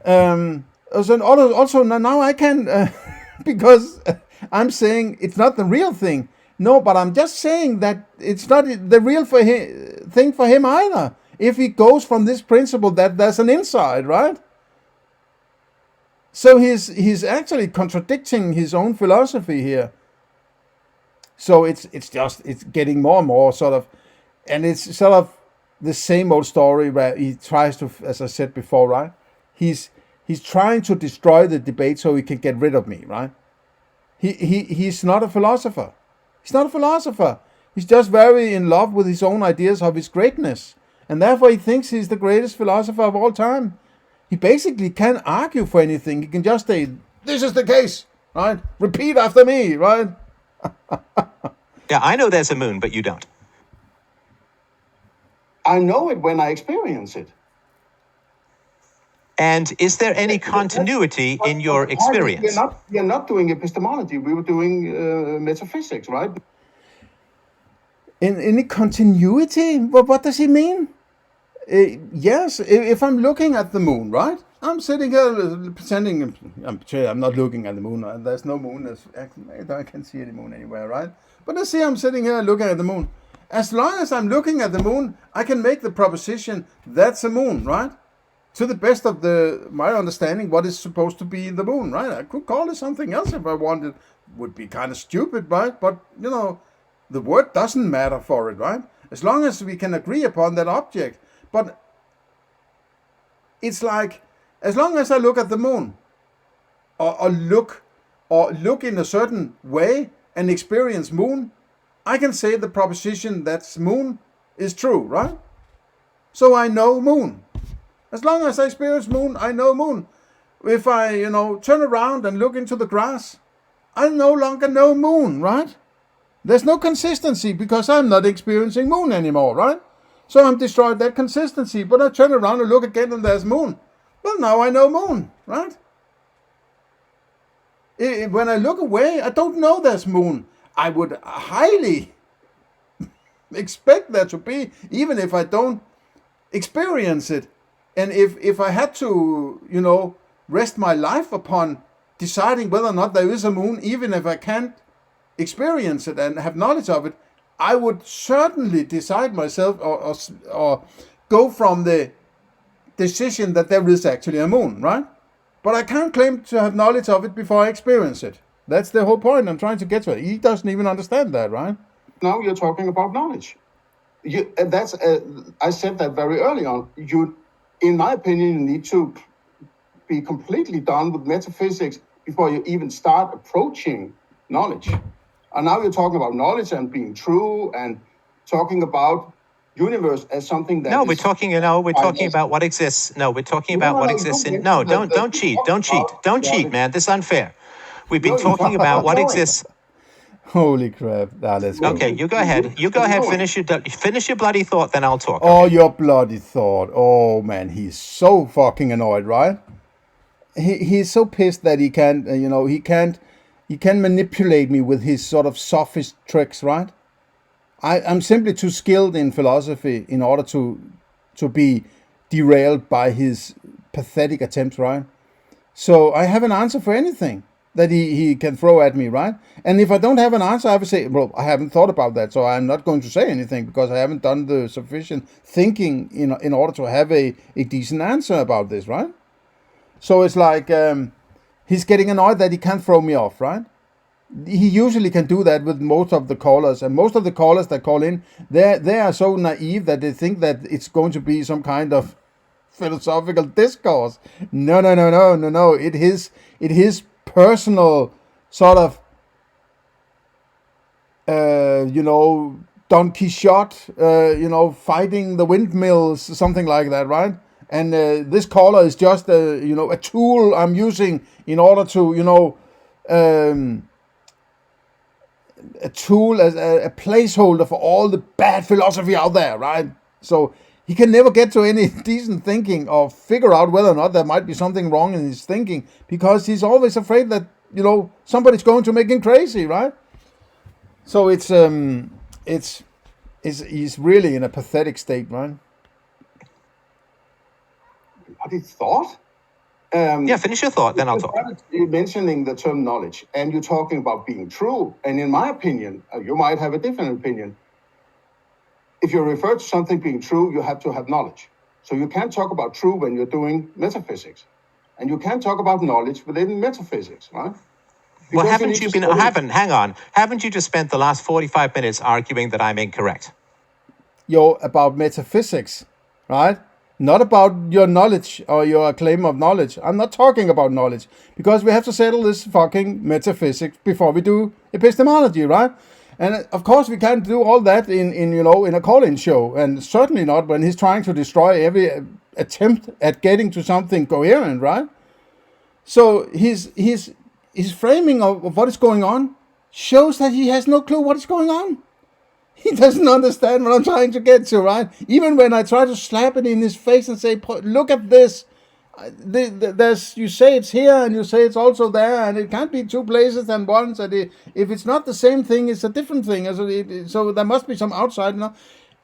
Also, now I can, because I'm saying it's not the real thing. No, but I'm just saying that it's not the real thing for him either. If he goes from this principle that there's an inside, right? So he's actually contradicting his own philosophy here. So it's getting more and more sort of, and it's sort of the same old story where he tries to, as I said before, right? He's trying to destroy the debate so he can get rid of me, right? He's not a philosopher. He's not a philosopher. He's just very in love with his own ideas of his greatness. And therefore he thinks he's the greatest philosopher of all time. He basically can't argue for anything. He can just say, this is the case, right? Repeat after me, right? Yeah, I know there's a moon, but you don't. I know it when I experience it. And is there any continuity in your experience? We are not doing epistemology. We were doing metaphysics, right? In any continuity? What does he mean? Yes, if I'm looking at the moon, right? I'm sitting here pretending I'm not looking at the moon. There's no moon. I can't see any moon anywhere, right? But let's say I'm sitting here looking at the moon. As long as I'm looking at the moon, I can make the proposition that's a moon, right? To the best of my understanding, what is supposed to be in the moon, right? I could call it something else if I wanted. Would be kind of stupid, right? But, the word doesn't matter for it, right? As long as we can agree upon that object. But it's like, as long as I look at the moon, or look in a certain way and experience moon, I can say the proposition that's moon is true, right? So I know moon. As long as I experience moon, I know moon. If I, turn around and look into the grass, I no longer know moon, right? There's no consistency because I'm not experiencing moon anymore, right? So I'm destroyed that consistency, but I turn around and look again and there's moon. Well, now I know moon, right? When I look away, I don't know there's moon. I would highly expect there to be, even if I don't experience it. And if I had to, rest my life upon deciding whether or not there is a moon, even if I can't experience it and have knowledge of it, I would certainly decide myself or go from the decision that there is actually a moon, right? But I can't claim to have knowledge of it before I experience it. That's the whole point I'm trying to get to. He doesn't even understand that, right? Now you're talking about knowledge. I said that very early on. In my opinion, you need to be completely done with metaphysics before you even start approaching knowledge. And now you're talking about knowledge and being true and talking about universe as something that we're talking about what exists. No, we're talking about what exists in. No, don't cheat, man. This is unfair. We've been talking about what exists. Holy crap! Let's go. Okay, you go ahead. Finish your bloody thought, then I'll talk. Oh, your bloody thought. Oh man, he's so fucking annoyed, right? He's so pissed that he can't, he can manipulate me with his sort of sophist tricks, right? I'm simply too skilled in philosophy in order to be derailed by his pathetic attempts, right? So I have an answer for anything that he can throw at me, right? And if I don't have an answer, I have to say, well, I haven't thought about that, so I'm not going to say anything because I haven't done the sufficient thinking in order to have a decent answer about this, right? So it's like he's getting annoyed that he can't throw me off, right? He usually can do that with most of the callers, and most of the callers that call in, they are so naive that they think that it's going to be some kind of philosophical discourse. No. It is personal sort of, Don Quixote, fighting the windmills, something like that, right? And this caller is just a tool I'm using in order to, a tool as a placeholder for all the bad philosophy out there, right? So he can never get to any decent thinking or figure out whether or not there might be something wrong in his thinking because he's always afraid that, somebody's going to make him crazy, right? So he's really in a pathetic state, right? What he thought? Finish your thought, then I'll talk. You're mentioning the term knowledge, and you're talking about being true. And in my opinion, you might have a different opinion. If you refer to something being true, you have to have knowledge. So you can't talk about true when you're doing metaphysics. And you can't talk about knowledge within metaphysics, right? Well, haven't you just spent the last 45 minutes arguing that I'm incorrect? About metaphysics, right? Not about your knowledge or your claim of knowledge. I'm not talking about knowledge because we have to settle this fucking metaphysics before we do epistemology, right? And of course we can't do all that in a call-in show, and certainly not when he's trying to destroy every attempt at getting to something coherent, right? So his framing of what is going on shows that he has no clue what is going on. He doesn't understand what I'm trying to get to, right? Even when I try to slap it in his face and say, look at this. You say it's here and you say it's also there, and it can't be two places and once. And if it's not the same thing, it's a different thing. So there must be some outside.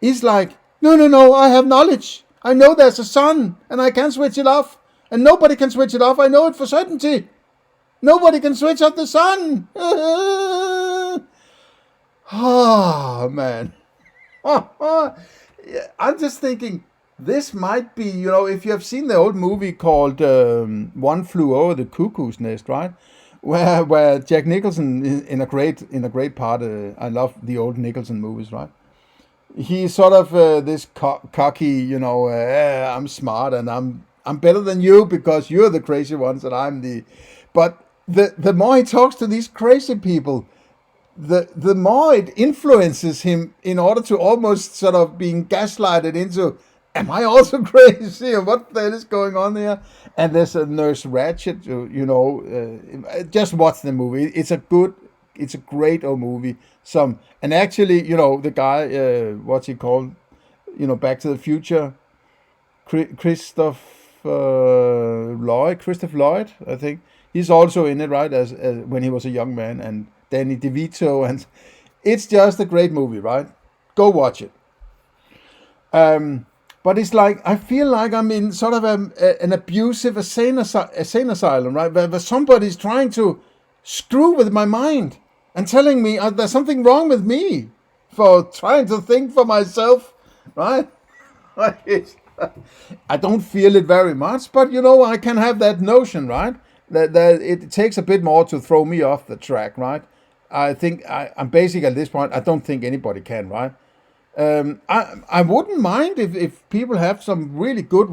He's like, no, I have knowledge. I know there's a sun and I can switch it off. And nobody can switch it off. I know it for certainty. Nobody can switch off the sun. Oh, man. I'm just thinking, this might be, if you have seen the old movie called One Flew Over the Cuckoo's Nest, right? Where Jack Nicholson, in a great part, I love the old Nicholson movies, right? He's sort of this cocky, I'm smart and I'm better than you because you're the crazy ones and I'm the... But the more he talks to these crazy people, the more it influences him in order to almost sort of being gaslighted into, am I also crazy? Or what the hell is going on here? And there's a Nurse Ratched, just watch the movie. It's a great old movie. And actually, the guy, what's he called? Back to the Future, Christopher Lloyd, I think. He's also in it, right, as when he was a young man, and Danny DeVito, and it's just a great movie, right? Go watch it. But it's like, I feel like I'm in sort of an abusive insane asylum, right? Where somebody's trying to screw with my mind and telling me there's something wrong with me for trying to think for myself, right? I don't feel it very much, but I can have that notion, right? That it takes a bit more to throw me off the track, right? I think I'm basically at this point, I don't think anybody can, right? I wouldn't mind if people have some really good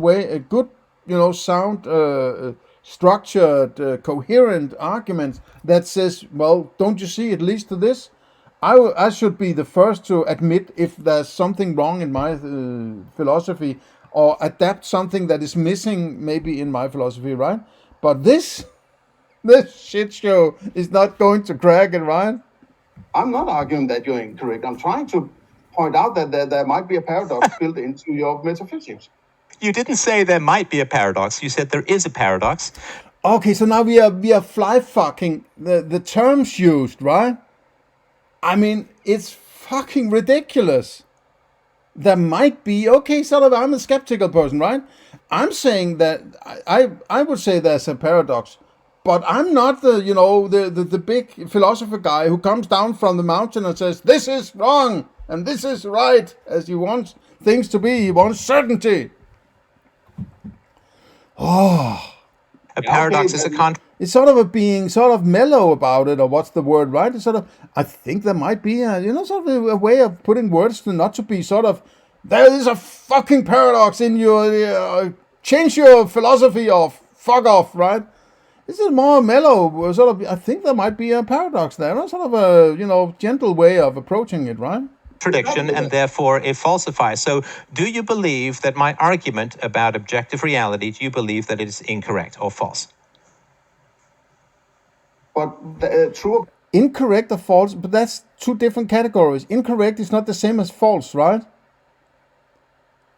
sound, structured, coherent arguments that says, well, don't you see, at least to this, I should be the first to admit if there's something wrong in my philosophy, or adapt something that is missing maybe in my philosophy, right? But this shit show is not going to crack it, right? I'm not arguing that you're incorrect. I'm trying to point out that there might be a paradox built into your metaphysics. You didn't say there might be a paradox. You said there is a paradox. Okay, so now we are fly fucking the terms used, right? I mean, it's fucking ridiculous. There might be, okay, sort of, I'm a skeptical person, right? I'm saying that I would say there's a paradox, but I'm not the big philosopher guy who comes down from the mountain and says, this is wrong and this is right, as he wants things to be. He wants certainty. A paradox is a contrast. It's sort of being sort of mellow about it, or what's the word, right? It's sort of, I think there might be sort of a way of putting words to not to be sort of, there is a fucking paradox in your, change your philosophy or fuck off, right? This is more mellow, sort of, I think there might be a paradox there, sort of a, gentle way of approaching it, right? Contradiction and therefore a falsifier. So do you believe that my argument about objective reality, do you believe that it is incorrect or false? But true. Incorrect or false, but that's two different categories. Incorrect is not the same as false, right?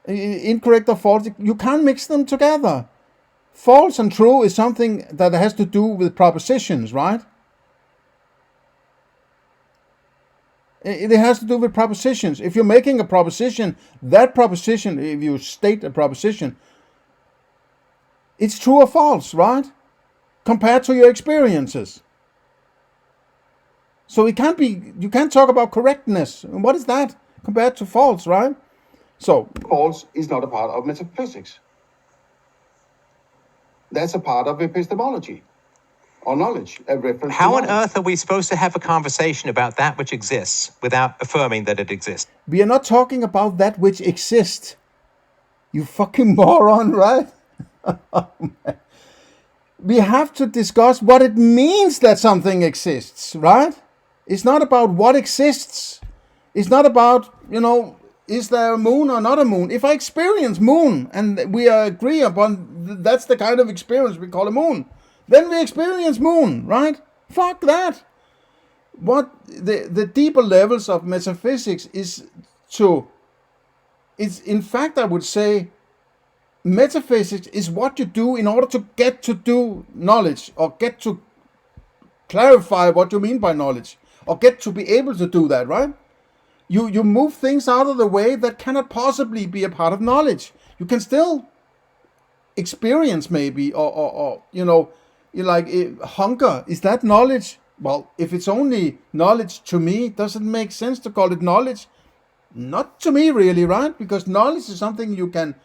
Incorrect or false, you can't mix them together. False and true is something that has to do with propositions, right? It has to do with propositions. If you're making a proposition, that proposition, if you state a proposition, it's true or false, right? Compared to your experiences. So you can't talk about correctness. What is that compared to false, right? So false is not a part of metaphysics. That's a part of epistemology or knowledge. A reference. How on earth are we supposed to have a conversation about that which exists without affirming that it exists? We are not talking about that which exists. You fucking moron, right? We have to discuss what it means that something exists, right? It's not about what exists. It's not about, is there a moon or not a moon? If I experience moon and we agree upon that's the kind of experience we call a moon, then we experience moon, right? Fuck that. What the deeper levels of metaphysics is in fact, I would say, metaphysics is what you do in order to get to do knowledge, or get to clarify what you mean by knowledge, or get to be able to do that, right? You move things out of the way that cannot possibly be a part of knowledge. You can still experience maybe, or you like hunger. Is that knowledge? Well, if it's only knowledge to me, does it make sense to call it knowledge? Not to me, really, right? Because knowledge is something you can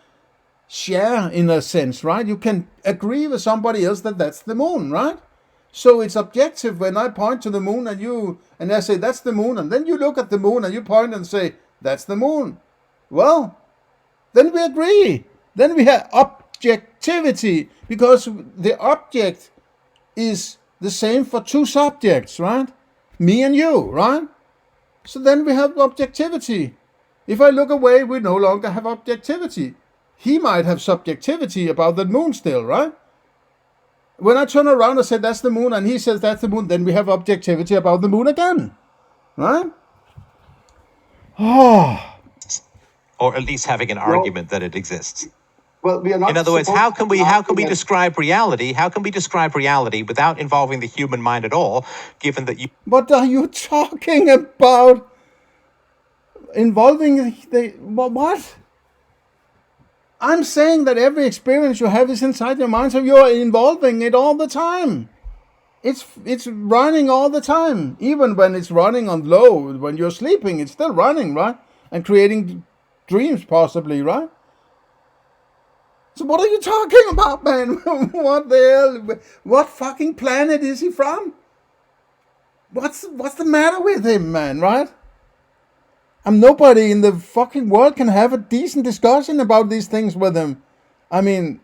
share in a sense, right? You can agree with somebody else that that's the moon, right? So it's objective when I point to the moon and I say that's the moon, and then you look at the moon and you point and say that's the moon. Well, then we agree. Then we have objectivity, because the object is the same for two subjects, right? Me and you, right? So then we have objectivity. If I look away, we no longer have objectivity. He might have subjectivity about the moon still, right? When I turn around and say that's the moon, and he says that's the moon, then we have objectivity about the moon again, right? Oh. Or at least having an argument that it exists. Well, we are not. In other words, how can we describe reality? How can we describe reality without involving the human mind at all, given that you... What are you talking about? Involving the what? I'm saying that every experience you have is inside your mind, so you're involving it all the time. It's running all the time. Even when it's running on low, when you're sleeping, it's still running, right? And creating dreams, possibly, right? So what are you talking about, man? What the hell? What fucking planet is he from? What's the matter with him, man, right? Nobody in the fucking world can have a decent discussion about these things with him. I mean,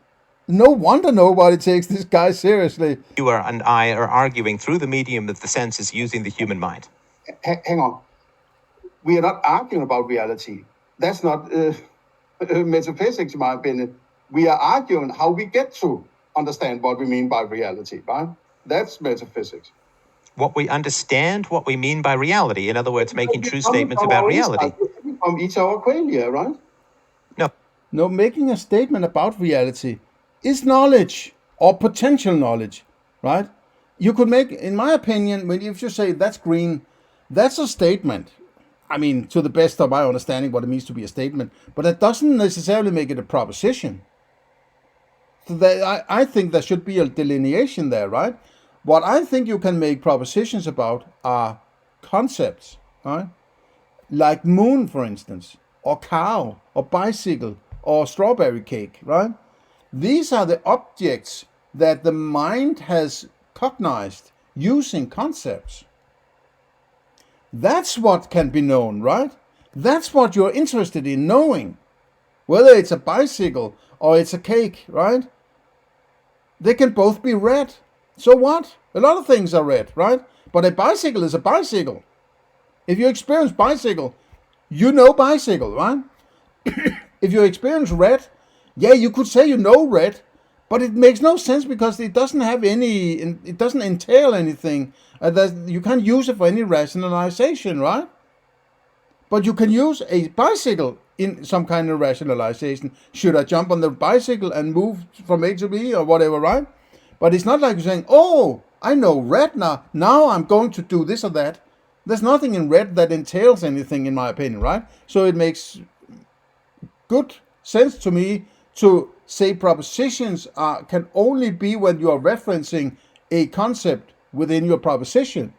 no wonder nobody takes this guy seriously. You and I are arguing through the medium of the senses using the human mind. Hang on. We are not arguing about reality. That's not metaphysics, in my opinion. We are arguing how we get to understand what we mean by reality, right? That's metaphysics. What we understand, what we mean by reality. In other words, making true statements about reality. From each our qualia, right? No, making a statement about reality is knowledge or potential knowledge, right? You could make, in my opinion, if you say that's green, that's a statement. I mean, to the best of my understanding, what it means to be a statement, but that doesn't necessarily make it a proposition. So I think there should be a delineation there, right? What I think you can make propositions about are concepts, right? Like moon, for instance, or cow, or bicycle, or strawberry cake, right? These are the objects that the mind has cognized using concepts. That's what can be known, right? That's what you're interested in knowing. Whether it's a bicycle or it's a cake, right? They can both be read. So what? A lot of things are read, right? But a bicycle is a bicycle. If you experience bicycle, you know bicycle, right? If you experience red, yeah, you could say you know red, but it makes no sense because it doesn't entail anything. You can't use it for any rationalization, right? But you can use a bicycle in some kind of rationalization. Should I jump on the bicycle and move from A to B or whatever, right? But it's not like you're saying, oh, I know red now. Now I'm going to do this or that. There's nothing in red that entails anything, in my opinion, right? So it makes good sense to me to say propositions can only be when you are referencing a concept within your proposition.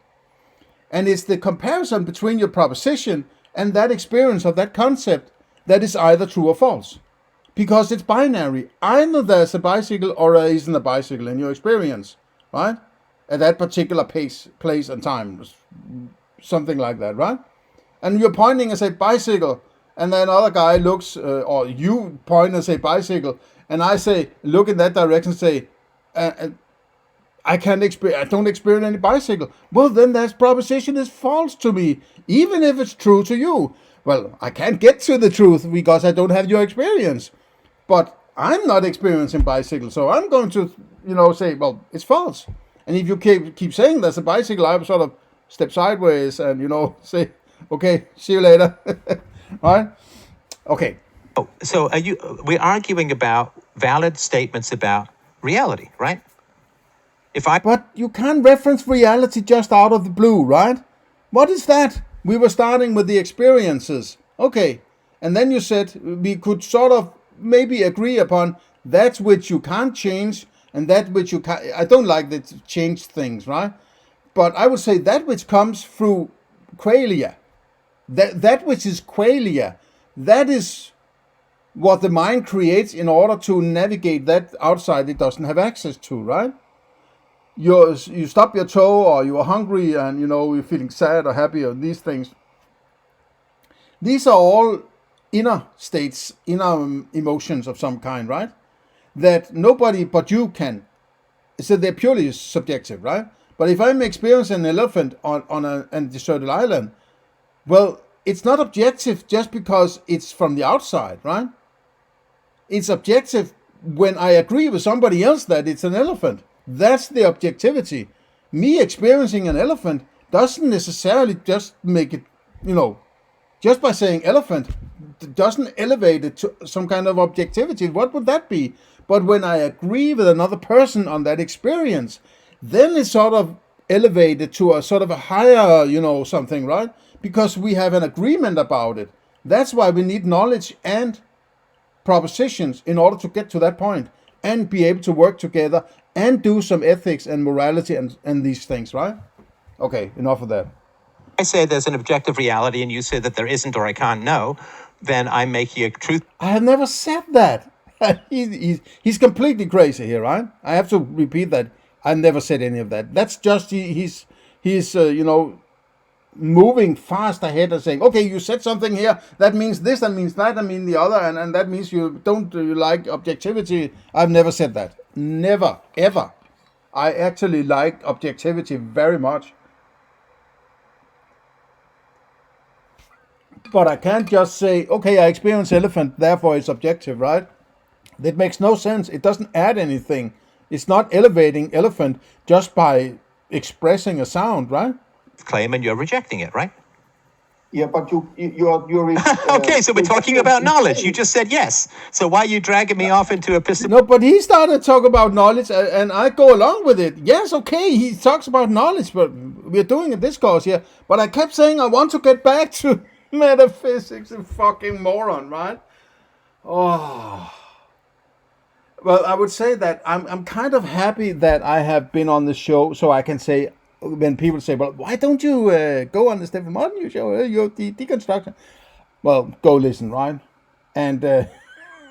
And it's the comparison between your proposition and that experience of that concept that is either true or false. Because it's binary. Either there's a bicycle or there isn't a bicycle in your experience, right? At that particular place and time. Something like that, right? And you're pointing and say bicycle, and then another guy looks, or you point and say bicycle, and I say, look in that direction, say, I don't experience any bicycle. Well, then that proposition is false to me, even if it's true to you. Well, I can't get to the truth because I don't have your experience. But I'm not experiencing bicycle, so I'm going to, say, well, it's false. And if you keep saying there's a bicycle, I sort of step sideways and, say, okay, see you later. Right? Okay. Oh, so we're arguing about valid statements about reality, right? But you can't reference reality just out of the blue, right? What is that? We were starting with the experiences. Okay. And then you said we could sort of maybe agree upon that which you can't change and that which you can. I don't like to change things, right? But I would say that which comes through qualia, that which is qualia, that is what the mind creates in order to navigate that outside it doesn't have access to, right? You stub your toe, or you are hungry, and you're feeling sad or happy, or these things. These are all inner states, inner emotions of some kind, right? That nobody but you can. So they're purely subjective, right? But if I'm experiencing an elephant on a deserted island, well, it's not objective just because it's from the outside, right? It's objective when I agree with somebody else that it's an elephant. That's the objectivity. Me experiencing an elephant doesn't necessarily just make it, just by saying elephant, doesn't elevate it to some kind of objectivity. What would that be? But when I agree with another person on that experience, then it's sort of elevated to a sort of a higher, something, right? Because we have an agreement about it. That's why we need knowledge and propositions in order to get to that point and be able to work together and do some ethics and morality and these things, right? Okay, enough of that. I say there's an objective reality and you say that there isn't or I can't know, then I'm making a truth I have never said that. He's completely crazy here, right? I have to repeat that. I never said any of that. That's just he's moving fast ahead and saying, okay, you said something here, that means this, that means that, I mean the other, and that means you don't like objectivity. I've never said that. Never, ever. I actually like objectivity very much. But I can't just say, okay, I experience elephant, therefore it's objective, right? That makes no sense. It doesn't add anything. It's not elevating elephant just by expressing a sound, right? claim and you're rejecting it, right? Yeah, but you're okay, so we're talking about knowledge. You just said yes. So why are you dragging me off into a No, but he started to talk about knowledge, and I go along with it. Yes, okay, he talks about knowledge, but we're doing a discourse here. But I kept saying I want to get back to metaphysics, and fucking moron, right? Oh. Well, I would say that I'm kind of happy that I have been on the show, so I can say, when people say, well, why don't you go on the Stefan Molyneux show? You're the deconstruction. Well, go listen, right? And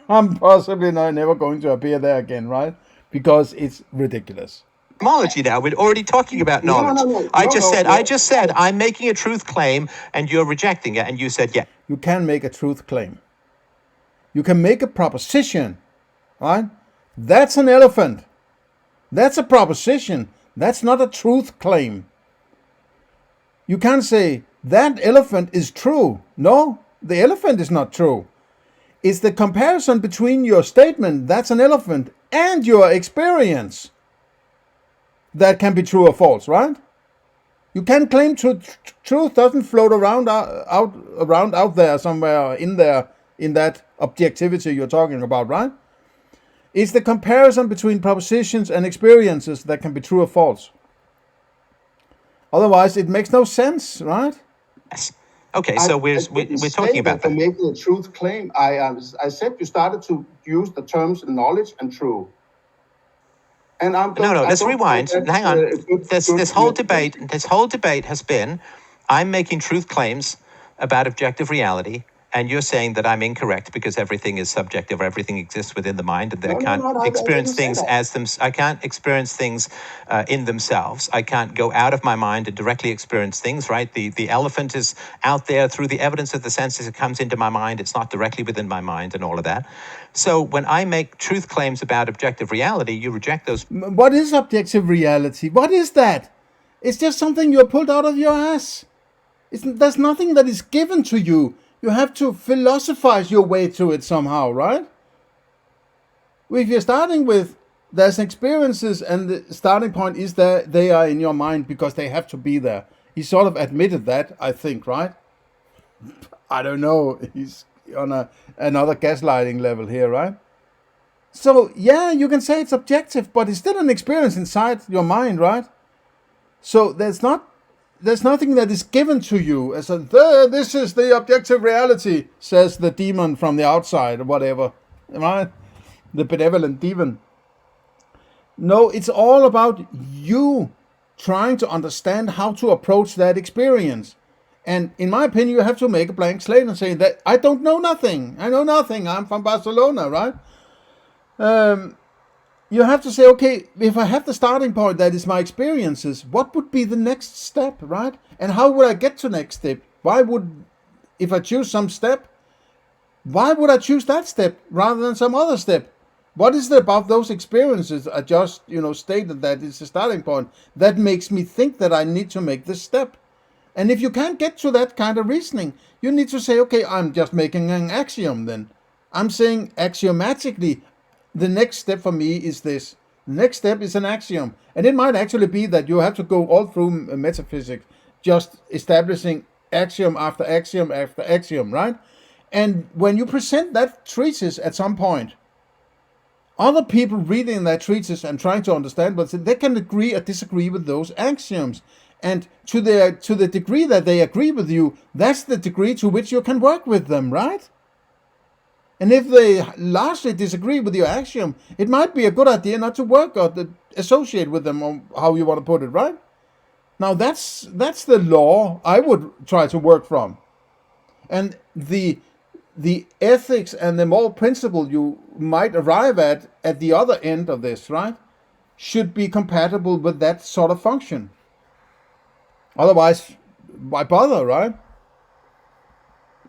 I'm possibly never going to appear there again, right? Because it's ridiculous. Etymology now. We're already talking about knowledge. No, I just said, I'm making a truth claim and you're rejecting it. And you said, yeah. You can make a truth claim. You can make a proposition, right? That's an elephant. That's a proposition. That's not a truth claim. You can't say, that elephant is true. No, the elephant is not true. It's the comparison between your statement, that's an elephant, and your experience that can be true or false, right? You can't claim truth doesn't float around out there somewhere in that objectivity you're talking about, right? It's the comparison between propositions and experiences that can be true or false. Otherwise, it makes no sense, right? Yes. Okay, so we're talking about that. Making a truth claim. I said you started to use the terms knowledge and true. And let's rewind. Hang on. This whole debate has been, I'm making truth claims about objective reality, and you're saying that I'm incorrect because everything is subjective, or everything exists within the mind, and I can't experience things as them. I can't experience things in themselves. I can't go out of my mind and directly experience things. Right? The elephant is out there through the evidence of the senses. It comes into my mind. It's not directly within my mind, and all of that. So when I make truth claims about objective reality, you reject those. What is objective reality? What is that? It's just something you're pulled out of your ass. There's nothing that is given to you. You have to philosophize your way to it somehow, right? If you're starting with, there's experiences and the starting point is that they are in your mind because they have to be there. He sort of admitted that, I think, right? I don't know. He's on another gaslighting level here, right? So, yeah, you can say it's objective, but it's still an experience inside your mind, right? So there's nothing that is given to you as this is the objective reality, says the demon from the outside or whatever, right? The benevolent demon. No, it's all about you trying to understand how to approach that experience. And in my opinion, you have to make a blank slate and say that I don't know nothing. I know nothing. I'm from Barcelona, right? You have to say, okay, if I have the starting point that is my experiences, what would be the next step, right? And how would I get to next step? If I choose some step, why would I choose that step rather than some other step? What is it about those experiences I just, stated that it's a starting point that makes me think that I need to make this step? And if you can't get to that kind of reasoning, you need to say, okay, I'm just making an axiom then. I'm saying axiomatically, the next step for me is this. The next step is an axiom. And it might actually be that you have to go all through metaphysics, just establishing axiom after axiom after axiom, right? And when you present that treatise at some point, other people reading that treatise and trying to understand, but they can agree or disagree with those axioms. And to the degree that they agree with you, that's the degree to which you can work with them, right? And if they largely disagree with your axiom, it might be a good idea not to work or to associate with them, or how you want to put it, right? Now that's the law I would try to work from. And the ethics and the moral principle you might arrive at the other end of this, right, should be compatible with that sort of function. Otherwise, why bother, right?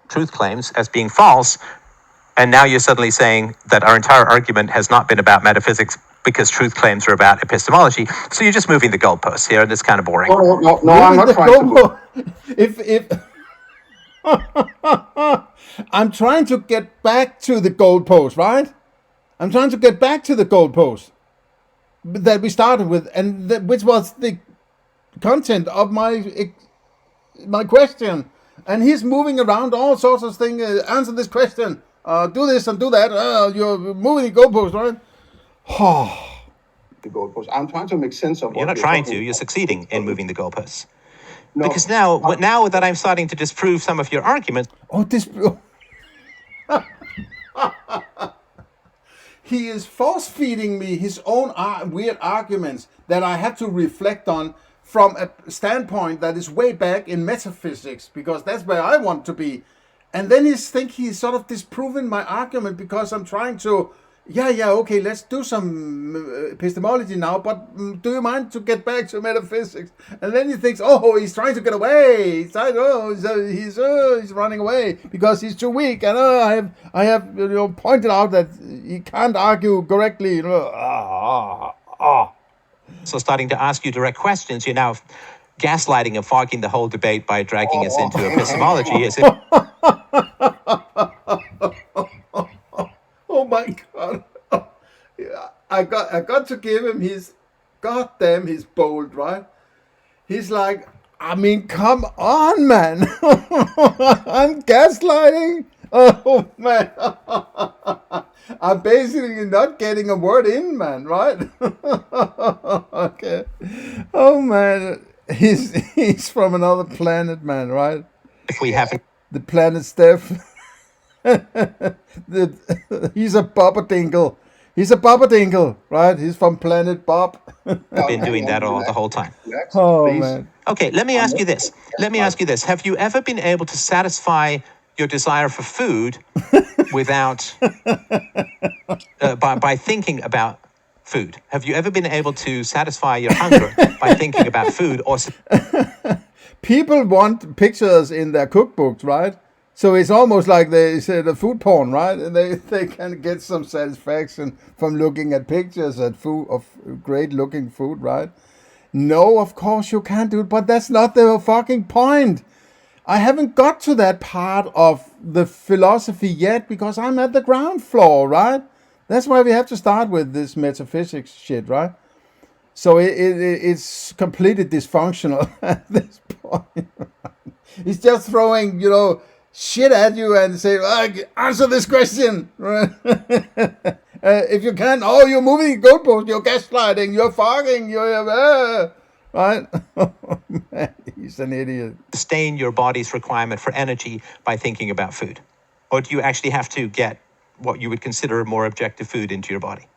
Truth claims as being false, and now you're suddenly saying that our entire argument has not been about metaphysics because truth claims are about epistemology. So you're just moving the goalposts here, and it's kind of boring. No, I'm not trying to. If I'm trying to get back to the goalpost, right? I'm trying to get back to the goalpost that we started with, and which was the content of my question. And he's moving around all sorts of things. Answer this question. Do this and do that. You're moving the goalpost, right? The goalpost. I'm trying to make sense of. You're not trying to. You're succeeding in moving the goalposts. No, Because now that I'm starting to disprove some of your arguments, he is force feeding me his own weird arguments that I have to reflect on from a standpoint that is way back in metaphysics, because that's where I want to be. And then he's sort of disproving my argument because I'm trying to, okay, let's do some epistemology now, but do you mind to get back to metaphysics? And then he thinks, oh, he's trying to get away. He's running away because he's too weak. And I have pointed out that he can't argue correctly. So starting to ask you direct questions, you're now gaslighting and fogging the whole debate by dragging us into epistemology. As if oh my God! I got to give him his goddamn his bold, right? He's like, I mean, come on, man! I'm gaslighting. Oh man! I'm basically not getting a word in, man, right? Okay. Oh man, he's from another planet, man, right? if we haven't The planet Steph. He's a Bobberdingle. He's a Bobberdingle, right? He's from planet Bob. been doing that the whole time. Oh man. Okay, let me ask you this. Have you ever been able to satisfy your desire for food without by thinking about food? Have you ever been able to satisfy your hunger by thinking about food? Or People want pictures in their cookbooks, right? So it's almost like they said a food porn, right? And they can get some satisfaction from looking at pictures of great looking food, right? No, of course you can't do it, but that's not the fucking point. I haven't got to that part of the philosophy yet because I'm at the ground floor, right? That's why we have to start with this metaphysics shit, right? So it's completely dysfunctional at this point. He's just throwing, shit at you and say, answer this question. Right? If you can't, you're moving the goalpost, you're gaslighting, you're fogging, right? Man, he's an idiot. sustain your body's requirement for energy by thinking about food? Or do you actually have to get what you would consider more objective food into your body?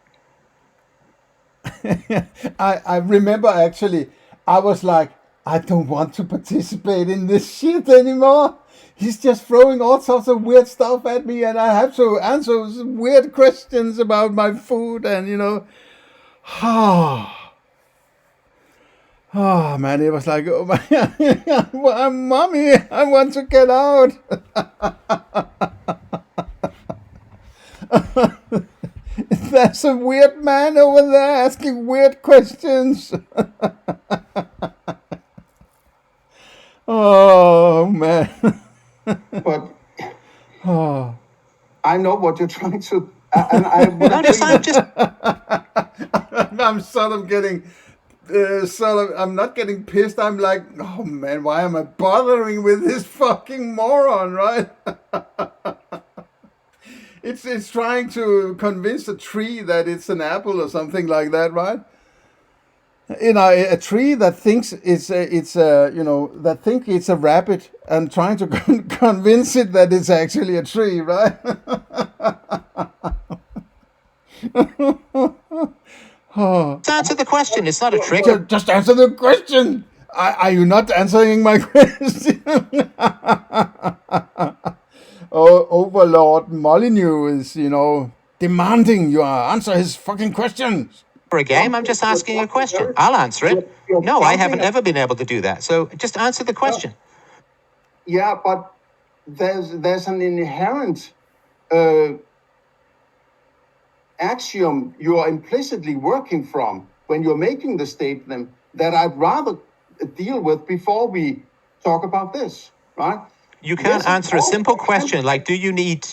I remember actually, I was like, I don't want to participate in this shit anymore. He's just throwing all sorts of weird stuff at me, and I have to answer some weird questions about my food, and oh man, it was like, oh my, mommy, I want to get out. There's a weird man over there asking weird questions. Oh man. But I know what you're trying to. And I would I'm sort of getting. I'm not getting pissed. I'm like, oh man, why am I bothering with this fucking moron, right? It's trying to convince a tree that it's an apple or something like that, right? a tree that thinks that think it's a rabbit and trying to convince it that it's actually a tree, right? Just answer the question. It's not a trick. Just answer the question. Are you not answering my question? Oh, Overlord Molyneux is, demanding you answer his fucking questions. For a game, I'm just asking a question. I'll answer it. No, I haven't ever been able to do that. So just answer the question. Yeah, but there's an inherent axiom you are implicitly working from when you're making the statement that I'd rather deal with before we talk about this, right? You can't answer a simple question like, do you need...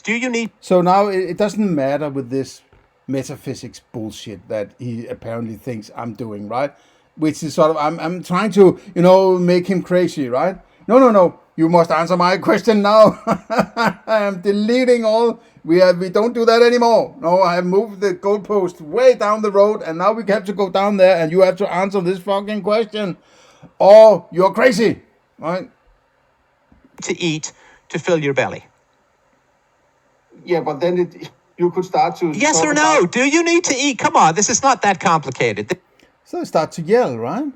So now it doesn't matter with this metaphysics bullshit that he apparently thinks I'm doing, right? Which is sort of, I'm trying to, make him crazy, right? No. You must answer my question now. I am deleting all. We don't do that anymore. No, I have moved the goalpost way down the road, and now we have to go down there, and you have to answer this fucking question, or you're crazy, right? To eat to fill your belly. Yeah, but then you could start to... Yes or no? Do you need to eat? Come on, this is not that complicated. So they start to yell, right?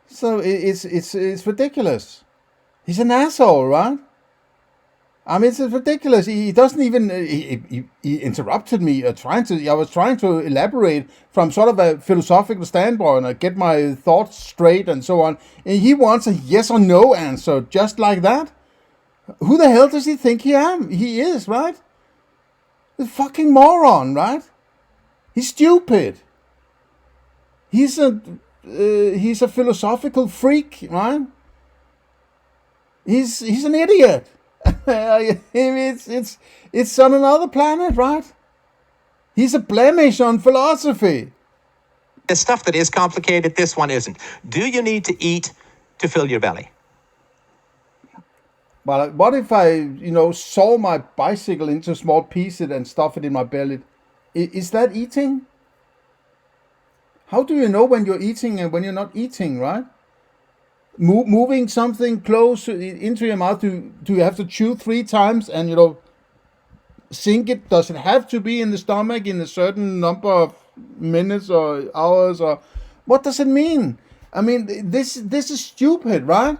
So it's ridiculous. He's an asshole, right? I mean, it's ridiculous. He doesn't even... He interrupted me. I was trying to elaborate from sort of a philosophical standpoint and get my thoughts straight and so on. And he wants a yes or no answer just like that. Who the hell does he think he is, right? The fucking moron, right? He's stupid. He's a philosophical freak, right? He's an idiot. It's on another planet, right? He's a blemish on philosophy. The stuff that is complicated, this one isn't. Do you need to eat to fill your belly? Well, what if I, saw my bicycle into small pieces and stuff it in my belly? Is that eating? How do you know when you're eating and when you're not eating, right? Moving something close into your mouth, do you have to chew 3 times and, sink it? Does it have to be in the stomach in a certain number of minutes or hours? Or what does it mean? I mean, this is stupid, right?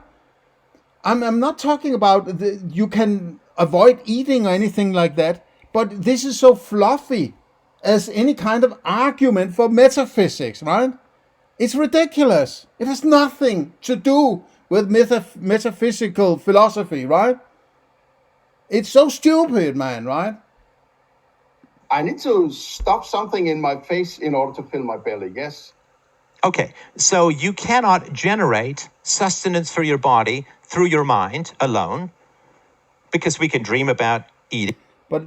I'm not talking about you can avoid eating or anything like that, but this is so fluffy as any kind of argument for metaphysics, right? It's ridiculous. It has nothing to do with metaphysical philosophy, right? It's so stupid, man, right? I need to stuff something in my face in order to fill my belly, yes? Okay, so you cannot generate sustenance for your body through your mind alone, because we can dream about eating. But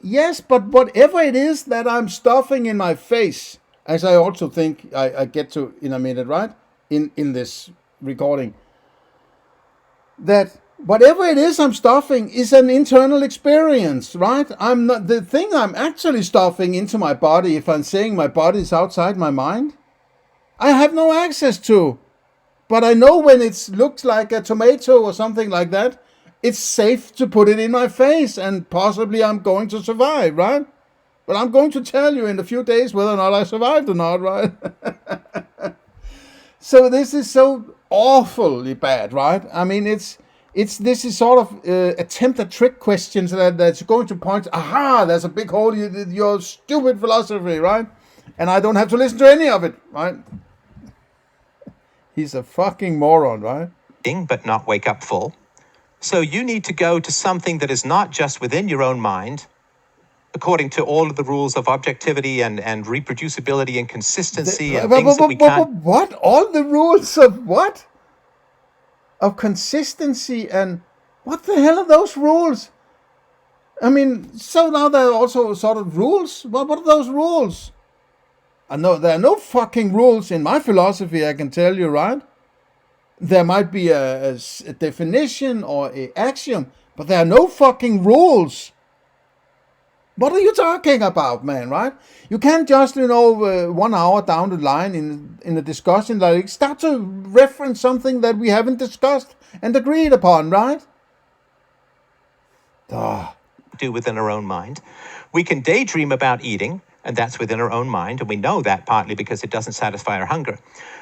whatever it is that I'm stuffing in my face, as I also think I get to in a minute, right? In this recording, that whatever it is I'm stuffing is an internal experience, right? I'm not the thing I'm actually stuffing into my body. If I'm saying my body is outside my mind, I have no access to. But I know when it looks like a tomato or something like that, it's safe to put it in my face and possibly I'm going to survive, right? But I'm going to tell you in a few days whether or not I survived or not, right? So this is so awfully bad, right? I mean, this is sort of attempt at trick questions that's going to point, aha, there's a big hole in your stupid philosophy, right? And I don't have to listen to any of it, right? He's a fucking moron, right? But not wake up full. So you need to go to something that is not just within your own mind, according to all of the rules of objectivity and reproducibility and consistency and things that we can't... What? All the rules of what? Of consistency and... What the hell are those rules? I mean, so now there are also sort of rules? What are those rules? I know there are no fucking rules in my philosophy, I can tell you, right? There might be a definition or an axiom, but there are no fucking rules. What are you talking about, man, right? You can't just, 1 hour down the line in a discussion, like, start to reference something that we haven't discussed and agreed upon, right? Do within our own mind. We can daydream about eating, and that's within our own mind, and we know that partly because it doesn't satisfy our hunger.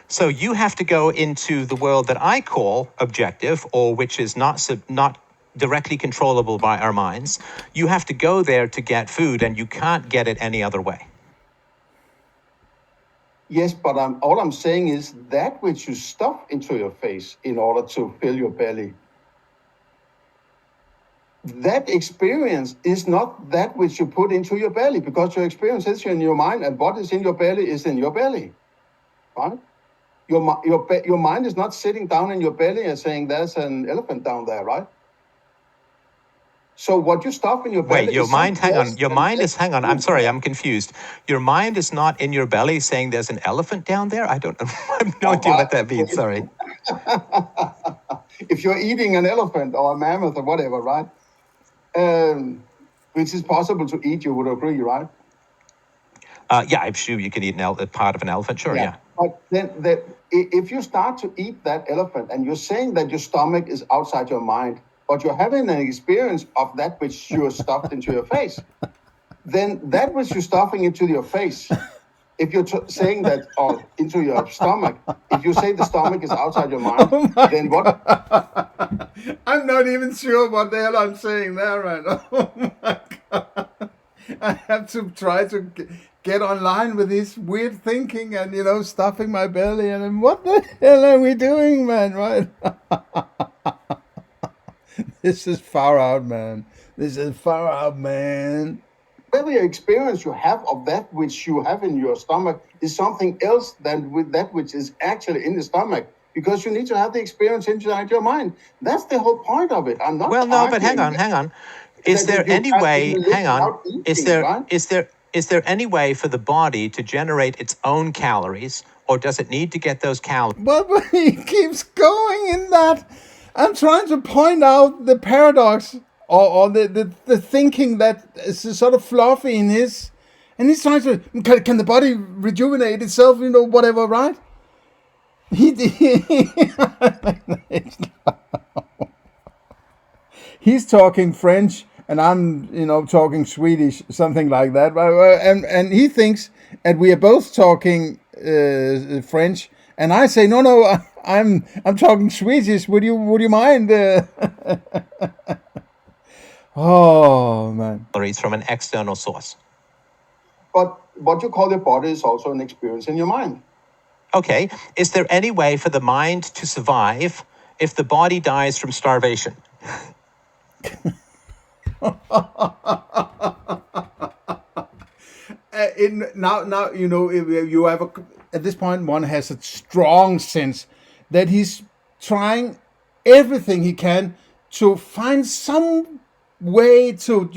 So you have to go into the world that I call objective, or which is not directly controllable by our minds. You have to go there to get food, and you can't get it any other way. Yes, but all I'm saying is that which you stuff into your face in order to fill your belly, that experience is not that which you put into your belly, because your experience is in your mind, and what is in your belly is in your belly, right? Your mind is not sitting down in your belly and saying there's an elephant down there, right? So what you stuff in your belly. Wait, your mind, hang on. Your mind is, hang on. I'm sorry, I'm confused. Your mind is not in your belly saying there's an elephant down there? I don't know. I have no idea what that means. Sorry. If you're eating an elephant or a mammoth or whatever, right? Which is possible to eat, you would agree, right? Yeah, I'm sure you can eat a part of an elephant. Sure, yeah. But then if you start to eat that elephant and you're saying that your stomach is outside your mind, but you're having an experience of that which you're stuffed into your face, then that which you're stuffing into your face, if you're saying that into your stomach, if you say the stomach is outside your mind, then what? I'm not even sure what the hell I'm saying there, right? Oh my God. I have to try to get online with this weird thinking and, stuffing my belly. And what the hell are we doing, man, right? This is far out, man. This is far out, man. Whether your experience you have of that which you have in your stomach is something else than with that which is actually in the stomach, because you need to have the experience inside your mind. That's the whole point of it. I'm not. Well, no, but hang on. Is there any way? Hang on. Is there any way for the body to generate its own calories, or does it need to get those calories? But he keeps going in that. I'm trying to point out the paradox or the thinking that is sort of fluffy in his, and he's trying to, can the body rejuvenate itself, whatever, right? He's talking French and I'm, talking Swedish, something like that, right? And he thinks that we are both talking French, and I say, no, I'm talking Swedish. Would you mind? Oh man! Calories from an external source. But what you call the body is also an experience in your mind. Okay. Is there any way for the mind to survive if the body dies from starvation? Now you have at this point one has a strong sense that he's trying everything he can to find some way to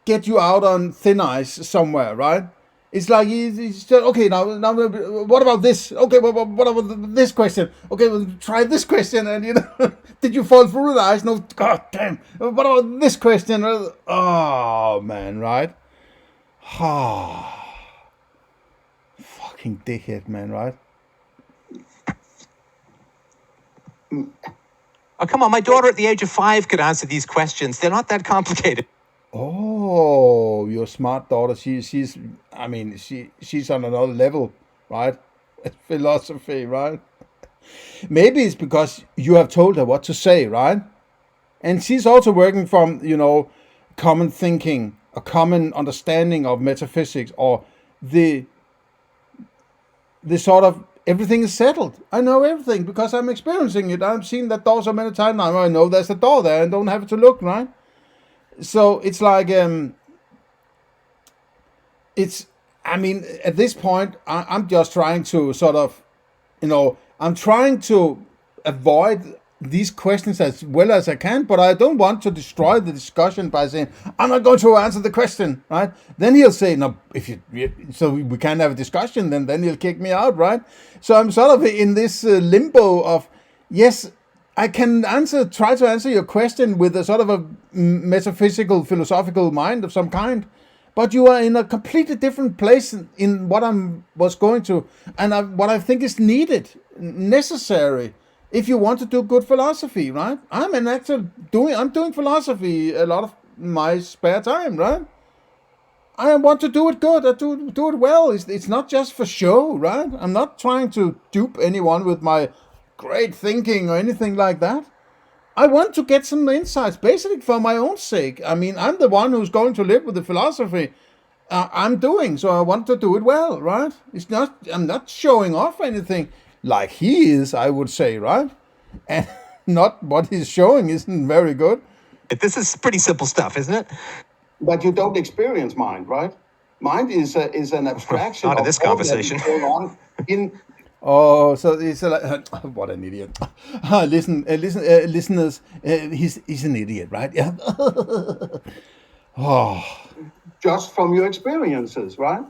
get you out on thin ice somewhere, right? It's like he's just, okay, now what about this? Okay, what about this question? Okay, well, try this question, and did you fall through the ice? No, god damn. What about this question? Oh man, right? Fucking dickhead, man, right? Oh, come on, my daughter at the age of 5 could answer these questions. They're not that complicated. Oh, your smart daughter. She's on another level, right? It's philosophy, right? Maybe it's because you have told her what to say, right? And she's also working from, common thinking, a common understanding of metaphysics, or the sort of everything is settled. I know everything because I'm experiencing it. I've seen that door so many times now. I know there's a door there and don't have to look, right? So it's like, at this point, I'm just trying to sort of, I'm trying to avoid these questions as well as I can, but I don't want to destroy the discussion by saying, I'm not going to answer the question, right? Then he'll say, no, so we can't have a discussion, then he'll kick me out, right? So I'm sort of in this limbo of, yes, I can try to answer your question with a sort of a metaphysical, philosophical mind of some kind, but you are in a completely different place in what was going to, and what I think is needed, necessary, if you want to do good philosophy, right? I'm doing philosophy a lot of my spare time, right? I want to do it good. I do it well. It's not just for show, right? I'm not trying to dupe anyone with my great thinking or anything like that. I want to get some insights, basically for my own sake. I mean, I'm the one who's going to live with the philosophy I'm doing, so I want to do it well, right? I'm not showing off anything like he is, I would say, right? And not what he's showing isn't very good. This is pretty simple stuff, isn't it? But you don't experience mind, right? Mind is an abstraction Not in of this all that conversation. is going on in. Oh, so it's like, what an idiot! Listeners, he's an idiot, right? Yeah. Just from your experiences, right?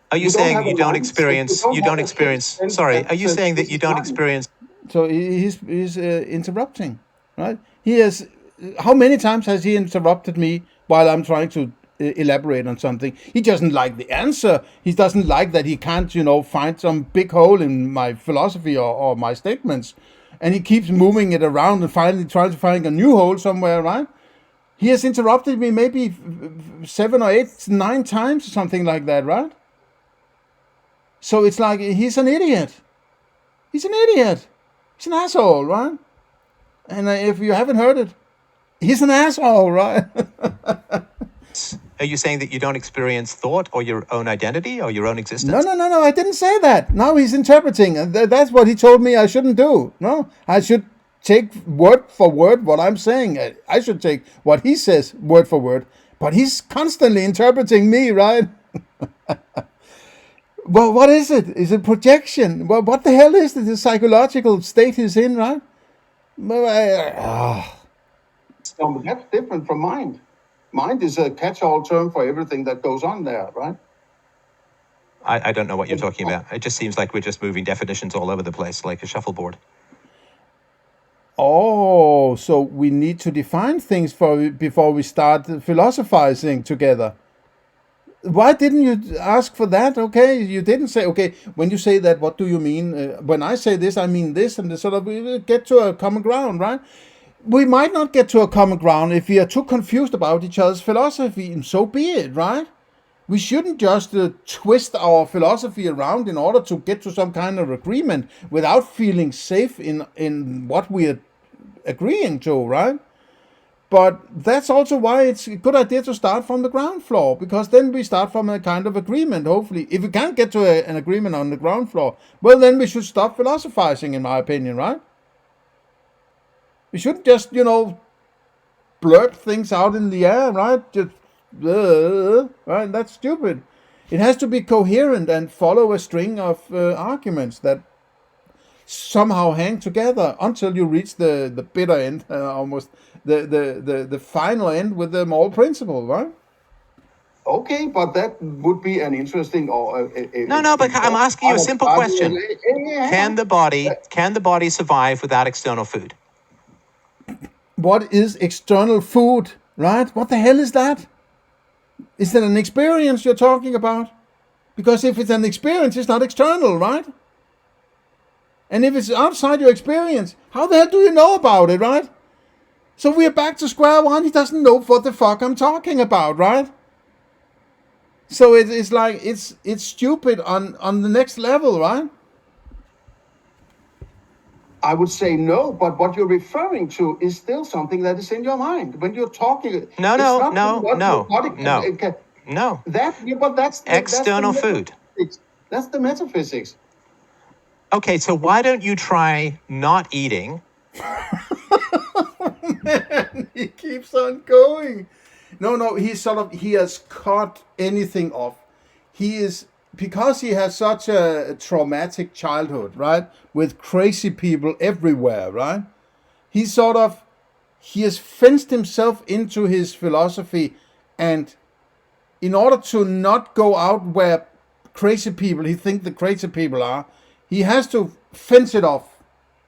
Are you You don't saying have you a don't mindset, experience? you You don't don't have a experience. sense Sorry, that are you says saying that this you is don't mind. experience? So he's interrupting, right? He has. How many times has he interrupted me while I'm trying to elaborate on something? He doesn't like the answer. He doesn't like that he can't, find some big hole in my philosophy or my statements, and he keeps moving it around and finally trying to find a new hole somewhere, right? He has interrupted me maybe 7 or 8, 9 times, something like that, right? So it's like he's an idiot. He's an idiot. He's an asshole, right? And if you haven't heard it, he's an asshole, right? Are you saying that you don't experience thought or your own identity or your own existence? No. I didn't say that. Now he's interpreting. And that's what he told me I shouldn't do. No, I should take word for word what I'm saying. I should take what he says word for word. But he's constantly interpreting me, right? Well, what is it? Is it projection? Well, what the hell is it? The psychological state he's in, right? No, but that's different from mind. Mind is a catch-all term for everything that goes on there, right? I don't know what you're talking about. It just seems like we're just moving definitions all over the place like a shuffleboard. Oh, so we need to define things before we start philosophizing together. Why didn't you ask for that? Okay, you didn't say, okay, when you say that, what do you mean? When I say this, I mean this, and sort of we get to a common ground, right? We might not get to a common ground if we are too confused about each other's philosophy, and so be it, right? We shouldn't just twist our philosophy around in order to get to some kind of agreement without feeling safe in what we are agreeing to, right? But that's also why it's a good idea to start from the ground floor, because then we start from a kind of agreement, hopefully. If we can't get to an agreement on the ground floor, well, then we should stop philosophizing, in my opinion, right? We shouldn't just, blurt things out in the air, right? Just, right? That's stupid. It has to be coherent and follow a string of arguments that somehow hang together until you reach the bitter end, almost the final end with the moral principle, right? Okay, but that would be an interesting No, but I'm asking you a simple question. Can the body survive without external food? What is external food, right? What the hell is that? Is it an experience you're talking about? Because if it's an experience, it's not external, right? And if it's outside your experience, how the hell do you know about it, right? So we're back to square one. He doesn't know what the fuck I'm talking about, right? So it's like it's stupid on the next level, right? I would say no, but what you're referring to is still something that is in your mind when you're talking. No. But that's External food. That's the metaphysics. Okay, so why don't you try not eating? Man, he keeps on going. No, he has cut anything off. Because he has such a traumatic childhood, right? With crazy people everywhere, right? He has fenced himself into his philosophy, and in order to not go out where he thinks the crazy people are, he has to fence it off,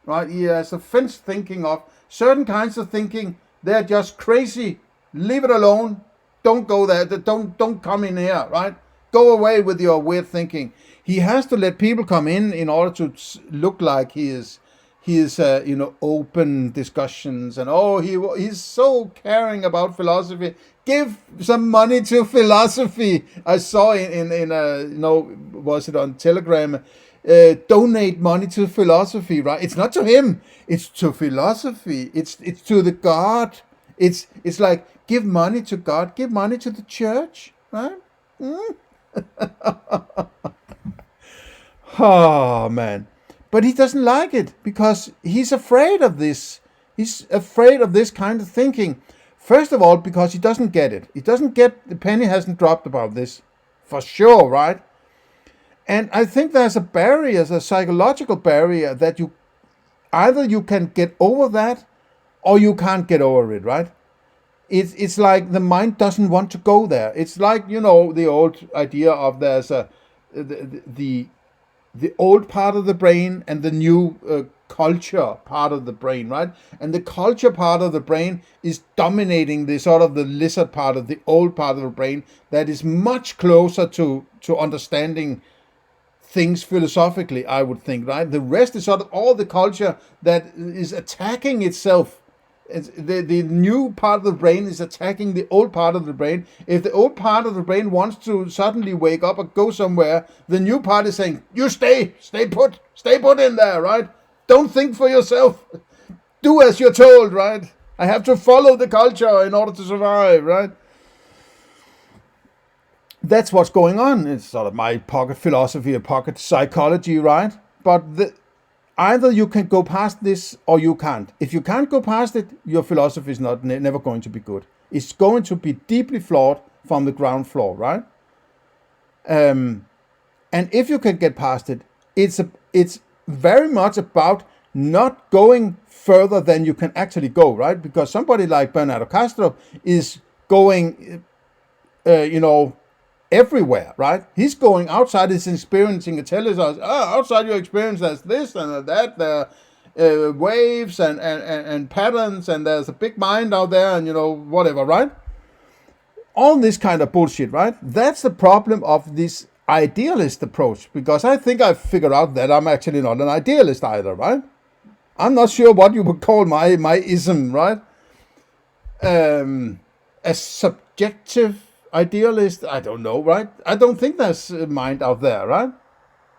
right? He has a fenced thinking of certain kinds of thinking. They're just crazy. Leave it alone. Don't go there. Don't come in here, right? Go away with your weird thinking. He has to let people come in order to look like he is open discussions, and he's so caring about philosophy. Give some money to philosophy. I saw was it on Telegram? Donate money to philosophy, right? It's not to him. It's to philosophy. It's to the God. It's like, give money to God. Give money to the church, right? Oh man. But he doesn't like it because he's afraid of this. He's afraid of this kind of thinking. First of all, because he doesn't get it. He doesn't get, the penny hasn't dropped about this. For sure, right? And I think there's a barrier, a psychological barrier, that either you can get over that or you can't get over it, right? It's like the mind doesn't want to go there. It's like, the old idea of there's the old part of the brain and the new culture part of the brain, right? And the culture part of the brain is dominating the sort of the lizard part of the old part of the brain that is much closer to understanding things philosophically, I would think, right? The rest is sort of all the culture that is attacking itself. The new part of the brain is attacking the old part of the brain. If the old part of the brain wants to suddenly wake up or go somewhere, the new part is saying, you stay put in there, right? Don't think for yourself. Do as you're told, right? I have to follow the culture in order to survive, right? That's what's going on. It's sort of my pocket philosophy or pocket psychology, right? But either you can go past this or you can't. If you can't go past it, your philosophy is never going to be good. It's going to be deeply flawed from the ground floor, right? And if you can get past it, it's very much about not going further than you can actually go, right? Because somebody like Bernardo Castro is going, everywhere, right? He's going outside. He's experiencing. It tells us, outside your experience, there's this and that. There are waves and patterns, and there's a big mind out there, and whatever, right? All this kind of bullshit, right? That's the problem of this idealist approach, because I think I've figured out that I'm actually not an idealist either, right? I'm not sure what you would call my ism, right? A subjective idealist, I don't know, right? I don't think there's a mind out there, right?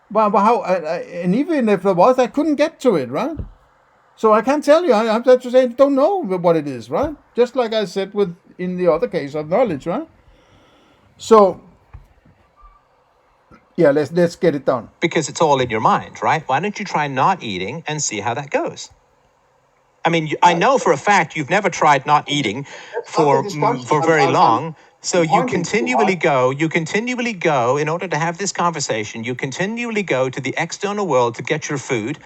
But how? And even if there was, I couldn't get to it, right? So I can't tell you. I have to say, I don't know what it is, right? Just like I said in the other case of knowledge, right? So, yeah, let's get it done. Because it's all in your mind, right? Why don't you try not eating and see how that goes? I mean, I know for a fact you've never tried not eating for very long. So you continually go, in order to have this conversation, you continually go to the external world to get your food.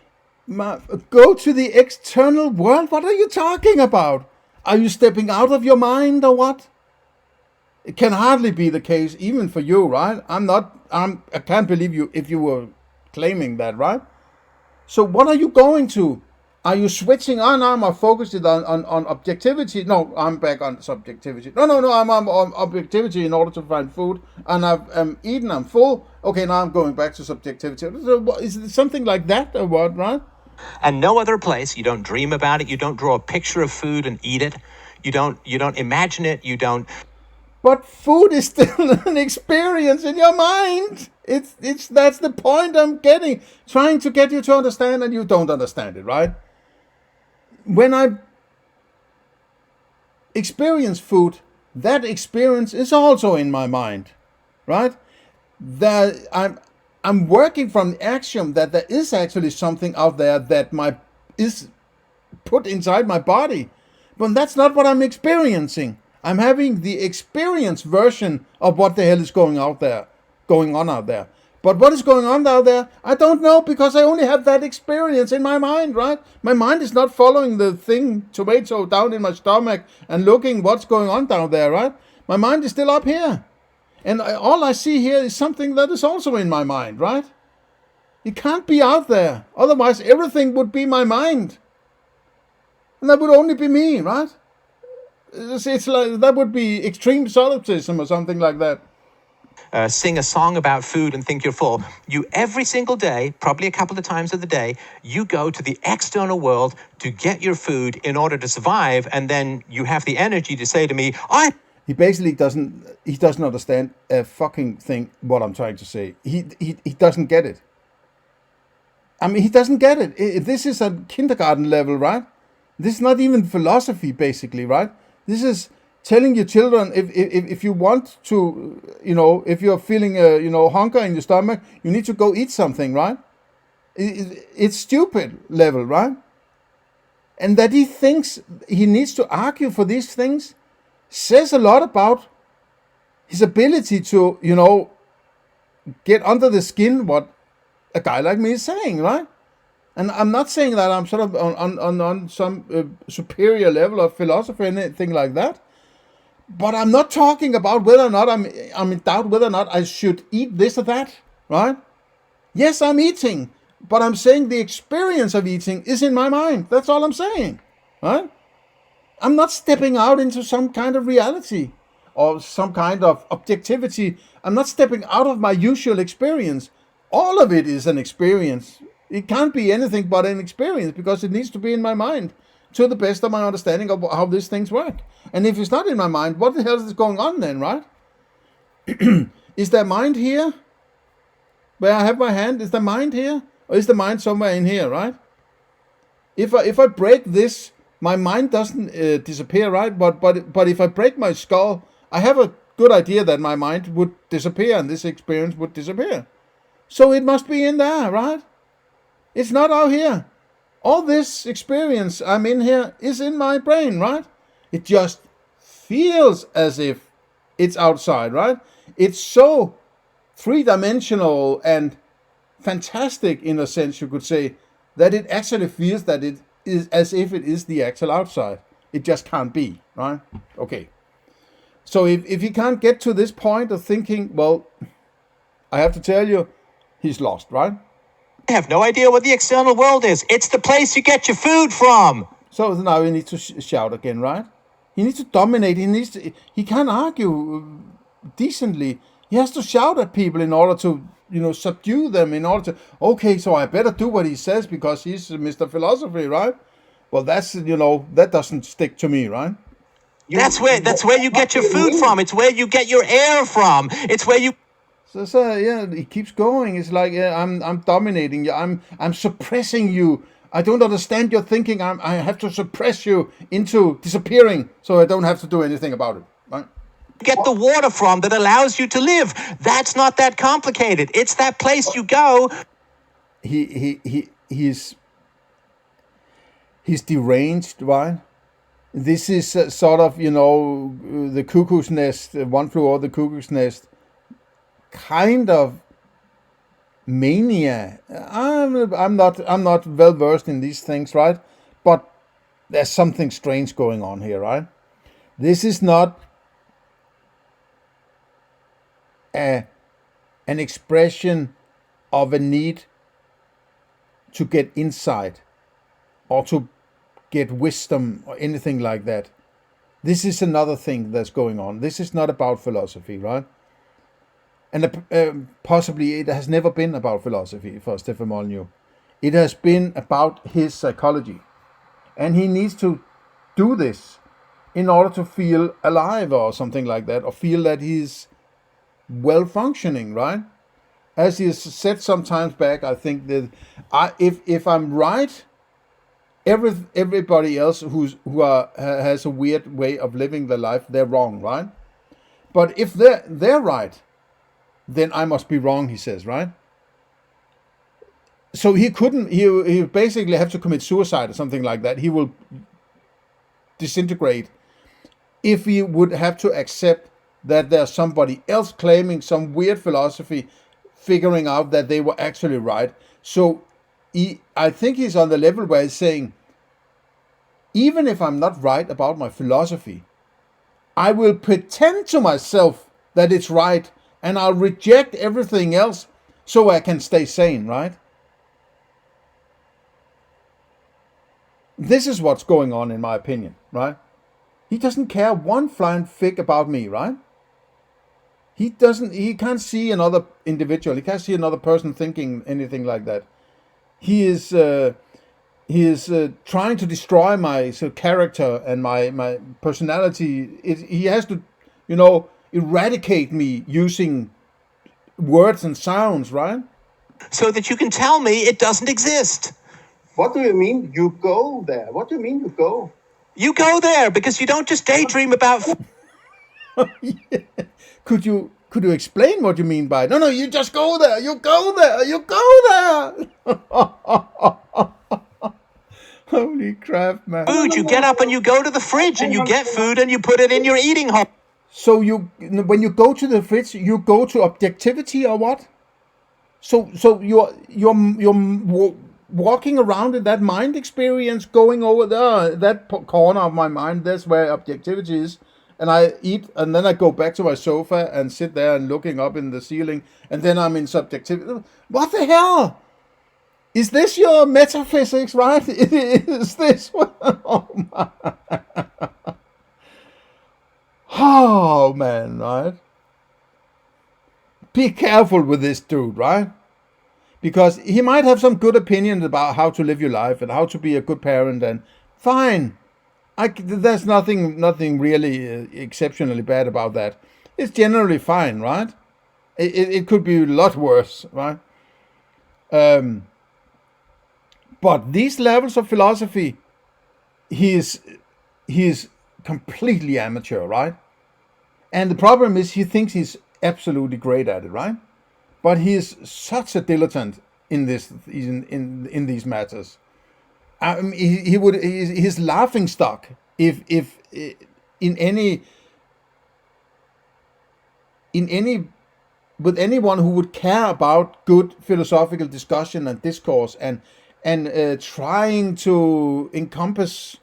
Go to the external world? What are you talking about? Are you stepping out of your mind or what? It can hardly be the case, even for you, right? I can't believe you if you were claiming that, right? So what are you going to? Are you switching on? I'm focused on objectivity. No, I'm back on subjectivity. No, I'm on objectivity in order to find food. And I've eaten, I'm full. Okay, now I'm going back to subjectivity. Is it something like that or what, right? And no other place. You don't dream about it. You don't draw a picture of food and eat it. You don't imagine it. You don't. But food is still an experience in your mind. That's the point I'm trying to get you to understand, and you don't understand it, right? When I experience food, that experience is also in my mind, right? That I'm working from the axiom that there is actually something out there that is put inside my body, but that's not what I'm experiencing. I'm having the experience version of what the hell is going on out there. But what is going on out there, I don't know, because I only have that experience in my mind, right? My mind is not following the tomato down in my stomach and looking what's going on down there, right? My mind is still up here. And all I see here is something that is also in my mind, right? It can't be out there. Otherwise, everything would be my mind. And that would only be me, right? It's like that would be extreme solipsism or something like that. Sing a song about food and think you're full. You, every single day, probably a couple of times of the day, you go to the external world to get your food in order to survive, and then you have the energy to say to me, He basically doesn't understand a fucking thing what I'm trying to say. He doesn't get it. I mean, he doesn't get it. This is a kindergarten level, right? This is not even philosophy, basically, right? This is telling your children if you want to, if you're feeling hunger in your stomach, you need to go eat something, right? It's stupid level, right? And that he thinks he needs to argue for these things says a lot about his ability to, get under the skin what a guy like me is saying, right? And I'm not saying that I'm sort of on some superior level of philosophy or anything like that. But I'm not talking about whether or not I'm in doubt whether or not I should eat this or that, right? Yes, I'm eating, but I'm saying the experience of eating is in my mind. That's all I'm saying, right? I'm not stepping out into some kind of reality or some kind of objectivity. I'm not stepping out of my usual experience. All of it is an experience. It can't be anything but an experience because it needs to be in my mind to the best of my understanding of how these things work. And if it's not in my mind, what the hell is going on then, right? Is there mind here? Where I have my hand, is the mind here? Or is the mind somewhere in here, right? If I break this, my mind doesn't disappear, right? But if I break my skull, I have a good idea that my mind would disappear and this experience would disappear. So it must be in there, right? It's not out here. All this experience I'm in here is in my brain, right? It just feels as if it's outside, right? It's so three-dimensional and fantastic in a sense, you could say, that it actually feels that it is as if it is the actual outside. It just can't be, right? Okay. So if he can't get to this point of thinking, well, I have to tell you, he's lost, right? I have no idea what the external world is. It's the place you get your food from. So now he needs to shout again, right? He needs to dominate. He can't argue decently. He has to shout at people in order to, subdue them, in order to, okay, so I better do what he says because he's Mr. Philosophy, right? Well, that's, that doesn't stick to me, right? That's where you get your food from. It's where you get your air from. It's where you... So yeah, he keeps going. It's like, yeah, I'm dominating you. I'm suppressing you. I don't understand your thinking. I have to suppress you into disappearing so I don't have to do anything about it. Right? Get the water from that allows you to live. That's not that complicated. It's that place you go. He's deranged, right? This is sort of, the cuckoo's nest, one flew over the cuckoo's nest kind of mania. I'm not well versed in these things, right? But there's something strange going on here, right? This is not an expression of a need to get insight or to get wisdom or anything like that. This is another thing that's going on. This is not about philosophy, right? And possibly it has never been about philosophy for Stefan Molyneux. It has been about his psychology. And he needs to do this in order to feel alive or something like that, or feel that he's well functioning, right? As he has said sometimes back, I think that if I'm right, everybody else who has a weird way of living their life, they're wrong, right? But if they're right, then I must be wrong, he says, right? So he basically have to commit suicide or something like that. He will disintegrate if he would have to accept that there's somebody else claiming some weird philosophy, figuring out that they were actually right. So I think he's on the level where he's saying, even if I'm not right about my philosophy, I will pretend to myself that it's right, and I'll reject everything else so I can stay sane, right? this is what's going on, in my opinion, right? He doesn't care one flying fig about me, right? He can't see another individual. He can't see another person thinking anything like that. He is trying to destroy my character and my personality. He has to, eradicate me using words and sounds, right? So that you can tell me it doesn't exist. What do you mean you go there? What do you mean you go? You go there because you don't just daydream about... Yeah. Could you explain what you mean by no, you just go there, you go there, you go there. Holy crap, man. food. You get up and you go to the fridge and you get food and you put it in your eating hole. So when you go to the fridge, you go to objectivity or what? So you're walking around in that mind experience, going over there, that corner of my mind, that's where objectivity is. And I eat, and then I go back to my sofa and sit there and looking up in the ceiling, and then I'm in subjectivity. What the hell? Is this your metaphysics, right? Is this what? Oh, my. Oh, man, right? Be careful with this dude, right? Because he might have some good opinions about how to live your life and how to be a good parent, and fine. There's nothing really exceptionally bad about that. It's generally fine, right? It could be a lot worse, right? But these levels of philosophy, he's completely amateur, right? And the problem is he thinks he's absolutely great at it, right? But he is such a dilettante in these matters. His laughing stock if in any with anyone who would care about good philosophical discussion and discourse and trying to encompass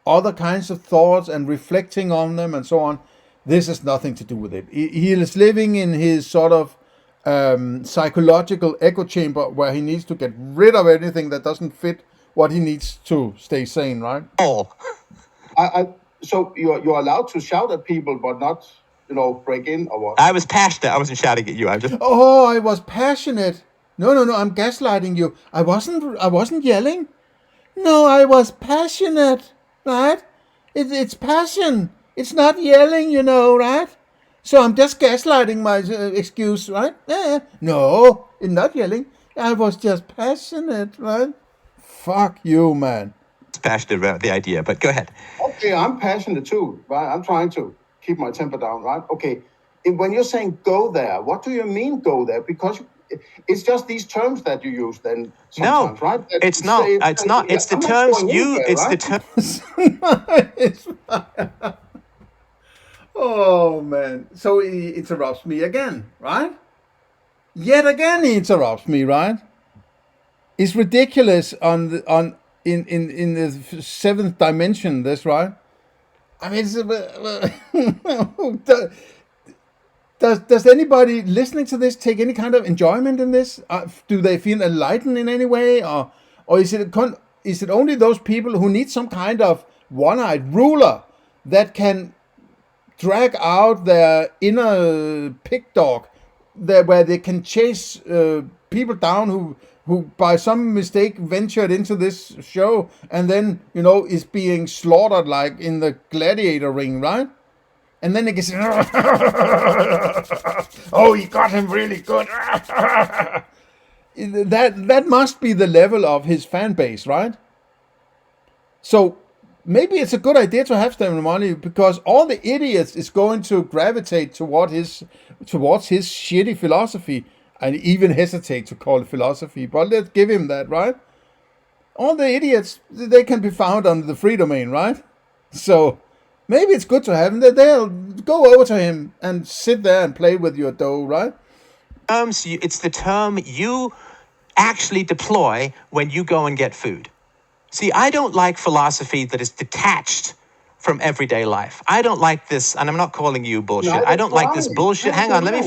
other kinds of thoughts and reflecting on them and so on. This has nothing to do with it. He is living in his sort of psychological echo chamber where he needs to get rid of anything that doesn't fit what he needs to stay sane, right? Oh. So you're allowed to shout at people, but not, break in or what? I was passionate. I wasn't shouting at you. I just... Oh, I was passionate. No, I'm gaslighting you. I wasn't yelling. No, I was passionate, right? It's passion. It's not yelling, right? So I'm just gaslighting my excuse, right? No, it's not yelling. I was just passionate, right? Fuck you, man. Passionate about the idea, but go ahead. Okay, I'm passionate too, right? I'm trying to keep my temper down, right? Okay, when you're saying go there, what do you mean go there? Because it's just these terms that you use then sometimes, No, right? it's not. It's not. It's the terms you... It's the terms... Oh, man. So he interrupts me again, right? Yet again he interrupts me, right? It's ridiculous in the seventh dimension, that's right. I mean, does anybody listening to this take any kind of enjoyment in this? Do they feel enlightened in any way, or is it only those people who need some kind of one-eyed ruler that can drag out their inner pig dog, where they can chase people down who by some mistake ventured into this show and then, is being slaughtered like in the gladiator ring, right? And then they can say, oh, he got him really good. That must be the level of his fan base, right? So maybe it's a good idea to have Stefan Molyneux, because all the idiots is going to gravitate towards his shitty philosophy. I even hesitate to call it philosophy, but let's give him that, right? All the idiots, they can be found on the free domain, right? So maybe it's good to have him. They'll go over to him and sit there and play with your dough, right? It's the term you actually deploy when you go and get food. See, I don't like philosophy that is detached from everyday life. I don't like this, and I'm not calling you bullshit. I don't like this bullshit. Hang on, let me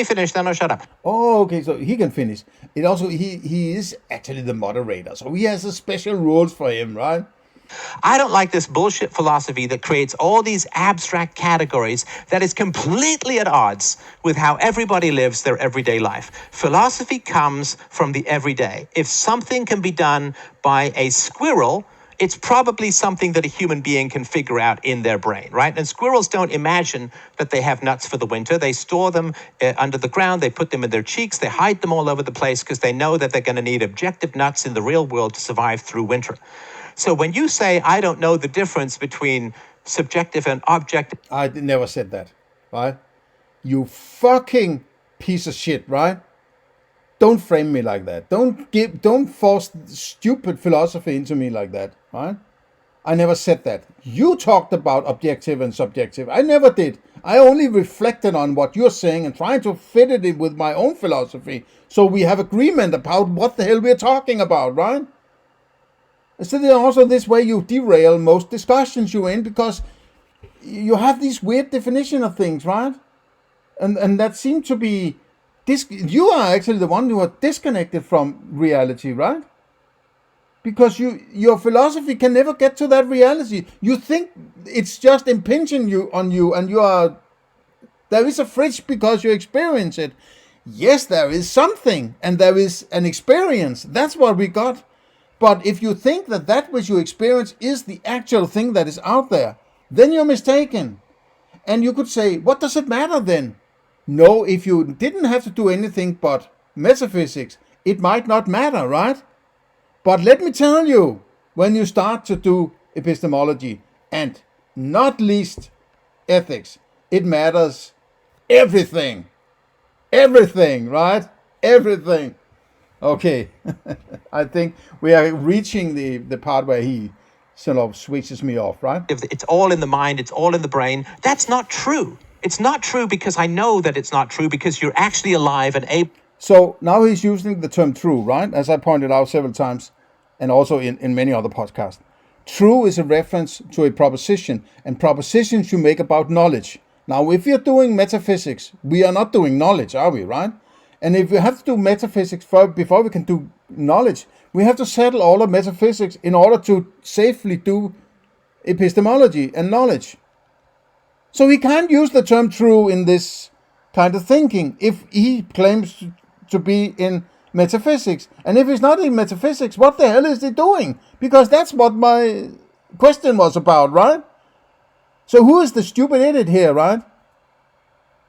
finish, then I'll shut up. Oh, okay, so he can finish. It also, he is actually the moderator, so he has a special rules for him, right? I don't like this bullshit philosophy that creates all these abstract categories that is completely at odds with how everybody lives their everyday life. Philosophy comes from the everyday. If something can be done by a squirrel, it's probably something that a human being can figure out in their brain, right? And squirrels don't imagine that they have nuts for the winter. They store them under the ground. They put them in their cheeks. They hide them all over the place because they know that they're going to need objective nuts in the real world to survive through winter. So when you say, I don't know the difference between subjective and objective. I never said that, right? You fucking piece of shit, right? Don't frame me like that. Don't force stupid philosophy into me like that, right? I never said that. You talked about objective and subjective. I never did. I only reflected on what you're saying and trying to fit it in with my own philosophy so we have agreement about what the hell we're talking about, right? So there's also this way you derail most discussions you're in because you have these weird definition of things, right? And that seem to be you are actually the one who are disconnected from reality, right? Because your philosophy can never get to that reality. You think it's just impinging on you, and there is a fridge because you experience it. Yes, there is something, and there is an experience. That's what we got. But if you think that which you experience is the actual thing that is out there, then you're mistaken. And you could say, what does it matter then? No, if you didn't have to do anything but metaphysics, it might not matter, right? But let me tell you, when you start to do epistemology, and not least ethics, it matters everything. Everything, right? Everything. Okay, I think we are reaching the part where he sort of switches me off, right? If it's all in the mind, it's all in the brain. That's not true. It's not true because I know that it's not true because you're actually alive and able. So now he's using the term true, right? As I pointed out several times, and also in many other podcasts. True is a reference to a proposition, and propositions you make about knowledge. Now, if you're doing metaphysics, we are not doing knowledge, are we, right? And if we have to do metaphysics before we can do knowledge, we have to settle all of metaphysics in order to safely do epistemology and knowledge. So he can't use the term true in this kind of thinking if he claims to be in metaphysics. And if he's not in metaphysics, what the hell is he doing? Because that's what my question was about, right? So who is the stupid idiot here, right?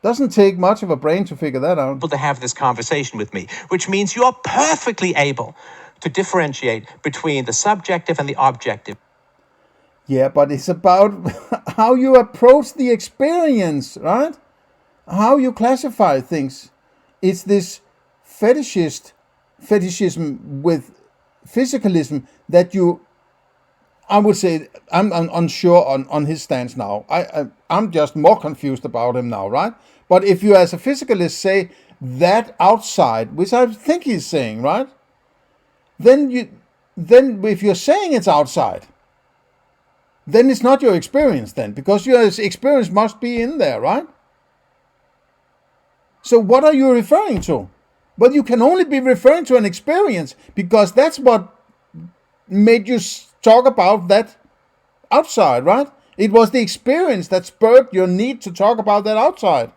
Doesn't take much of a brain to figure that out. To have this conversation with me, which means you're perfectly able to differentiate between the subjective and the objective. Yeah, but it's about how you approach the experience, right? How you classify things. It's this fetishism with physicalism that I would say, I'm unsure on his stance now. I'm just more confused about him now, right? But if you as a physicalist say that outside, which I think he's saying, right? Then if you're saying it's outside, then it's not your experience then, because your experience must be in there, right? So what are you referring to? But you can only be referring to an experience because that's what made you talk about that outside, right? It was the experience that spurred your need to talk about that outside.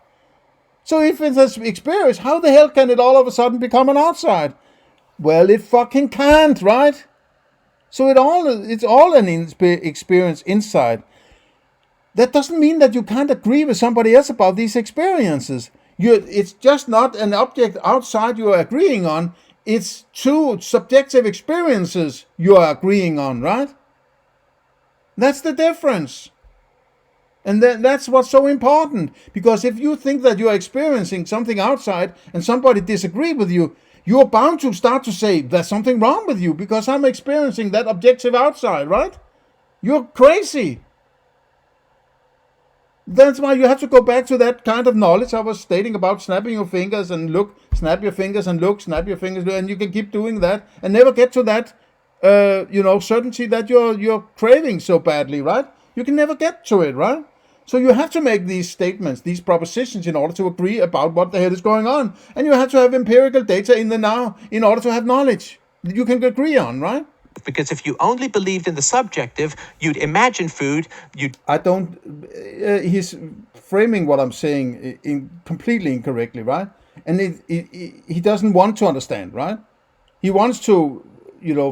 So if it's an experience, how the hell can it all of a sudden become an outside? Well, it fucking can't, right? So it's all an experience inside. That doesn't mean that you can't agree with somebody else about these experiences. It's just not an object outside you are agreeing on. It's two subjective experiences you are agreeing on, right? That's the difference. And that's what's so important. Because if you think that you are experiencing something outside and somebody disagrees with you, you're bound to start to say, there's something wrong with you because I'm experiencing that objective outside, right? You're crazy. That's why you have to go back to that kind of knowledge I was stating about snapping your fingers and look, snap your fingers and look, snap your fingers, and you can keep doing that and never get to that, certainty that you're craving so badly, right? You can never get to it, right? So you have to make these statements, these propositions in order to agree about what the hell is going on. And you have to have empirical data in the now in order to have knowledge that you can agree on, right? because if you only believed in the subjective, you'd imagine food, I don't. He's framing what I'm saying completely incorrectly, right? And he doesn't want to understand, right? He wants to,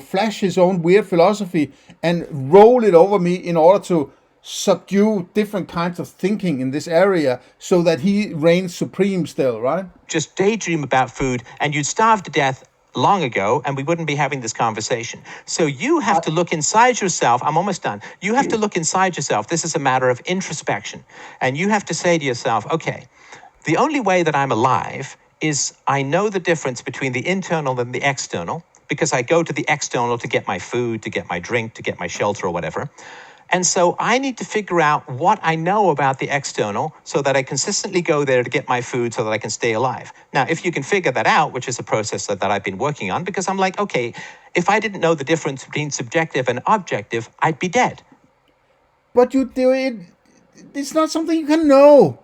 flash his own weird philosophy and roll it over me in order to subdue different kinds of thinking in this area so that he reigns supreme still, right? just daydream about food and you'd starve to death long ago and we wouldn't be having this conversation. So you have to look inside yourself. I'm almost done. You have to look inside yourself. This is a matter of introspection. And you have to say to yourself, okay, the only way that I'm alive is I know the difference between the internal and the external, because I go to the external to get my food, to get my drink, to get my shelter or whatever. And so I need to figure out what I know about the external so that I consistently go there to get my food so that I can stay alive. Now, if you can figure that out, which is a process that I've been working on, because I'm like, okay, if I didn't know the difference between subjective and objective, I'd be dead. But you do it. It's not something you can know.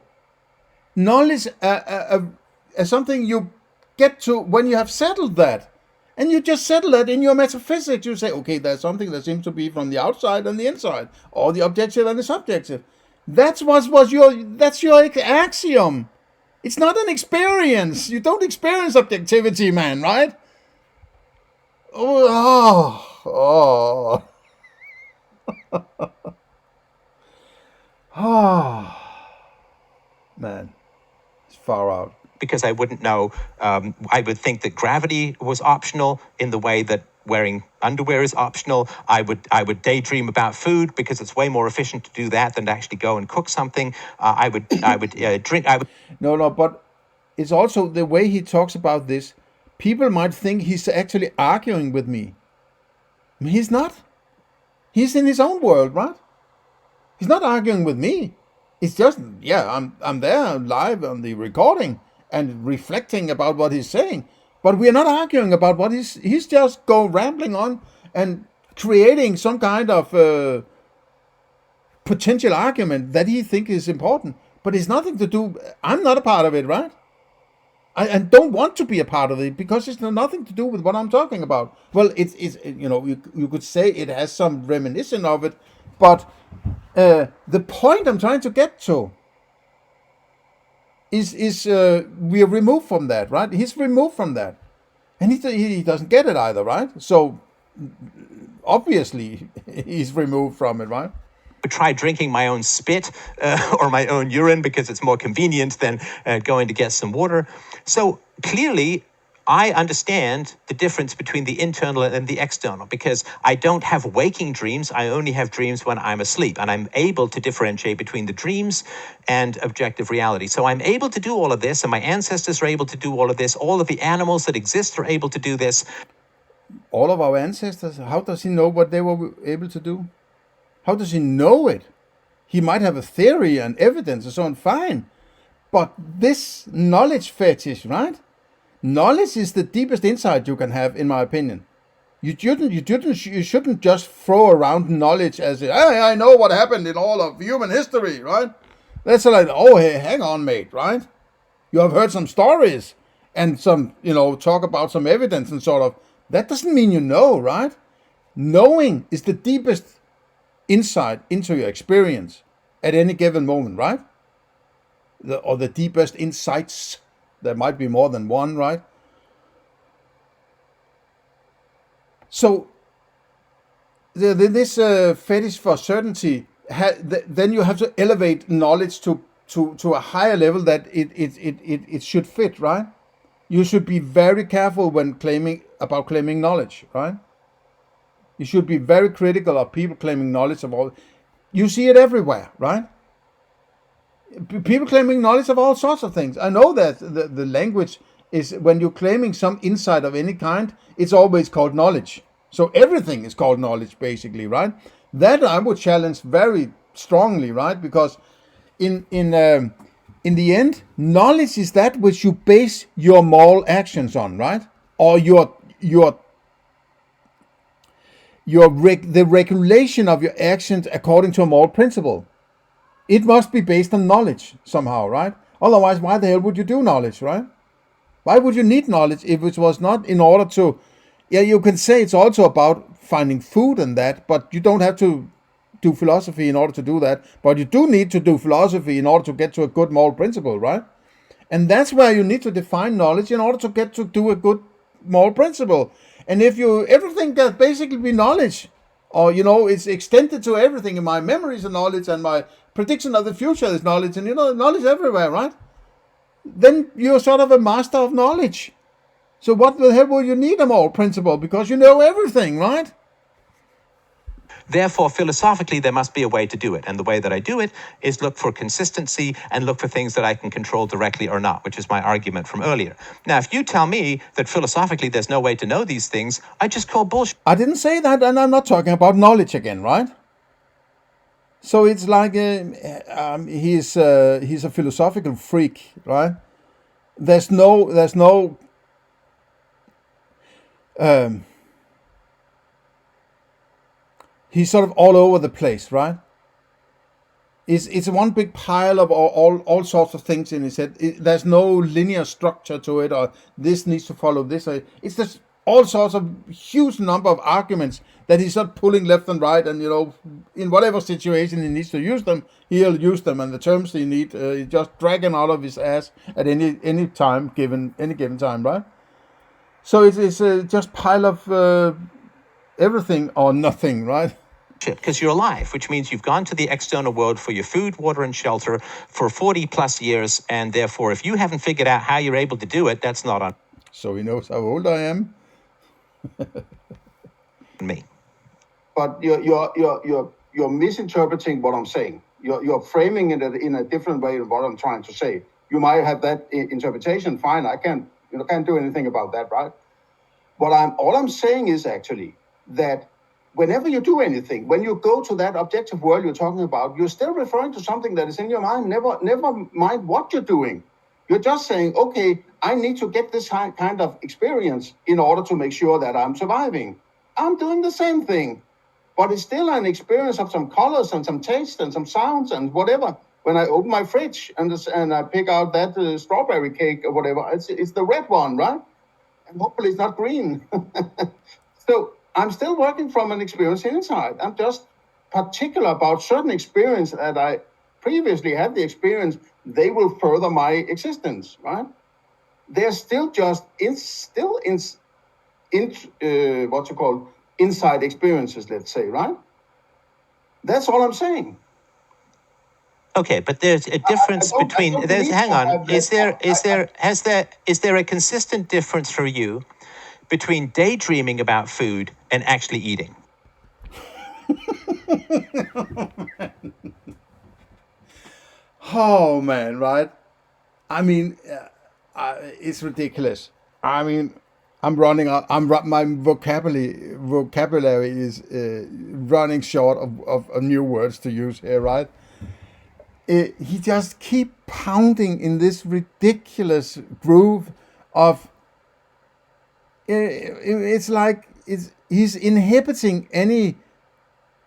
Knowledge is something you get to when you have settled that. And you just settle that in your metaphysics. You say, okay, there's something that seems to be from the outside and the inside, or the objective and the subjective. That's your axiom. It's not an experience. You don't experience objectivity, man, right? Oh. Man, it's far out. Because I wouldn't know, I would think that gravity was optional in the way that wearing underwear is optional. I would daydream about food because it's way more efficient to do that than to actually go and cook something. I would drink. No, but it's also the way he talks about this. People might think he's actually arguing with me. I mean, he's not. He's in his own world, right? He's not arguing with me. It's just, I'm there live on the recording and reflecting about what he's saying. But we're not arguing about what he's just rambling on and creating some kind of potential argument that he thinks is important. But it's nothing to do, I'm not a part of it, right? I don't want to be a part of it because it's nothing to do with what I'm talking about. Well, it's you could say it has some reminiscence of it, but the point I'm trying to get to is we are removed from that, right? He's removed from that, and he doesn't get it either, right? So obviously he's removed from it, right? Try drinking my own spit or my own urine because it's more convenient than going to get some water. So clearly, I understand the difference between the internal and the external because I don't have waking dreams. I only have dreams when I'm asleep, and I'm able to differentiate between the dreams and objective reality. So I'm able to do all of this, and my ancestors are able to do all of this. All of the animals that exist are able to do this. All of our ancestors? How does he know what they were able to do? How does he know it? He might have a theory and evidence and so on, fine. But this knowledge fetish, right? Knowledge is the deepest insight you can have, in my opinion. You shouldn't just throw around knowledge as, hey, I know what happened in all of human history, right? That's like, oh, hey, hang on, mate, right? You have heard some stories and some, talk about some evidence and sort of. That doesn't mean you know, right? Knowing is the deepest insight into your experience at any given moment, right? Or the deepest insights. There might be more than one, right? So this fetish for certainty, then you have to elevate knowledge to a higher level that it should fit, right? You should be very careful when claiming knowledge, right? You should be very critical of people claiming knowledge of all. You see it everywhere, right? People claiming knowledge of all sorts of things. I know that the language is, when you're claiming some insight of any kind, it's always called knowledge. So everything is called knowledge, basically, right? That I would challenge very strongly, right? Because in the end, knowledge is that which you base your moral actions on, right? Or the regulation of your actions according to a moral principle. It must be based on knowledge somehow, right? Otherwise, why the hell would you do knowledge, right? Why would you need knowledge if it was not in order to Yeah, you can say it's also about finding food and that, but you don't have to do philosophy in order to do that. But you do need to do philosophy in order to get to a good moral principle, right? And that's where you need to define knowledge in order to get to do a good moral principle. And if you everything can basically be knowledge, or it's extended to everything, and my memories are knowledge, and my prediction of the future is knowledge, and knowledge everywhere, right? Then you're sort of a master of knowledge. So what the hell will you need a moral principle? Because you know everything, right? Therefore, philosophically, there must be a way to do it. And the way that I do it is look for consistency and look for things that I can control directly or not, which is my argument from earlier. Now, if you tell me that philosophically there's no way to know these things, I just call bullshit. I didn't say that, and I'm not talking about knowledge again, right? So it's like he's a philosophical freak, right? There's no he's sort of all over the place, right? It's one big pile of all sorts of things in his head. There's no linear structure to it, or this needs to follow this. It's just all sorts of huge number of arguments that he's not pulling left and right, and in whatever situation he needs to use them, he'll use them, and the terms he need, he just dragging out of his ass at any time given time, right? So it's just pile of everything or nothing, right? Because you're alive, which means you've gone to the external world for your food, water, and shelter for 40 plus years, and therefore, if you haven't figured out how you're able to do it, that's not on So he knows how old I am. me. But you're misinterpreting what I'm saying. You're framing it in a different way than what I'm trying to say. You might have that interpretation. Fine, I can't do anything about that, right? All I'm saying is actually that whenever you do anything, when you go to that objective world you're talking about, you're still referring to something that is in your mind. Never mind what you're doing. You're just saying, okay, I need to get this kind of experience in order to make sure that I'm surviving. I'm doing the same thing, but it's still an experience of some colors and some taste and some sounds and whatever. When I open my fridge and I pick out that strawberry cake or whatever, it's the red one, right? And hopefully it's not green. So I'm still working from an experience inside. I'm just particular about certain experience that I previously had the experience. They will further my existence, right? They're still just inside experiences, let's say, right? That's all I'm saying. Okay, but there's a difference between. Hang on. Is there a consistent difference for you between daydreaming about food and actually eating? Oh man, right? I mean, it's ridiculous. I mean, I'm running out. My vocabulary is running short of new words to use here, right? He just keep pounding in this ridiculous groove of. It's like he's inhibiting any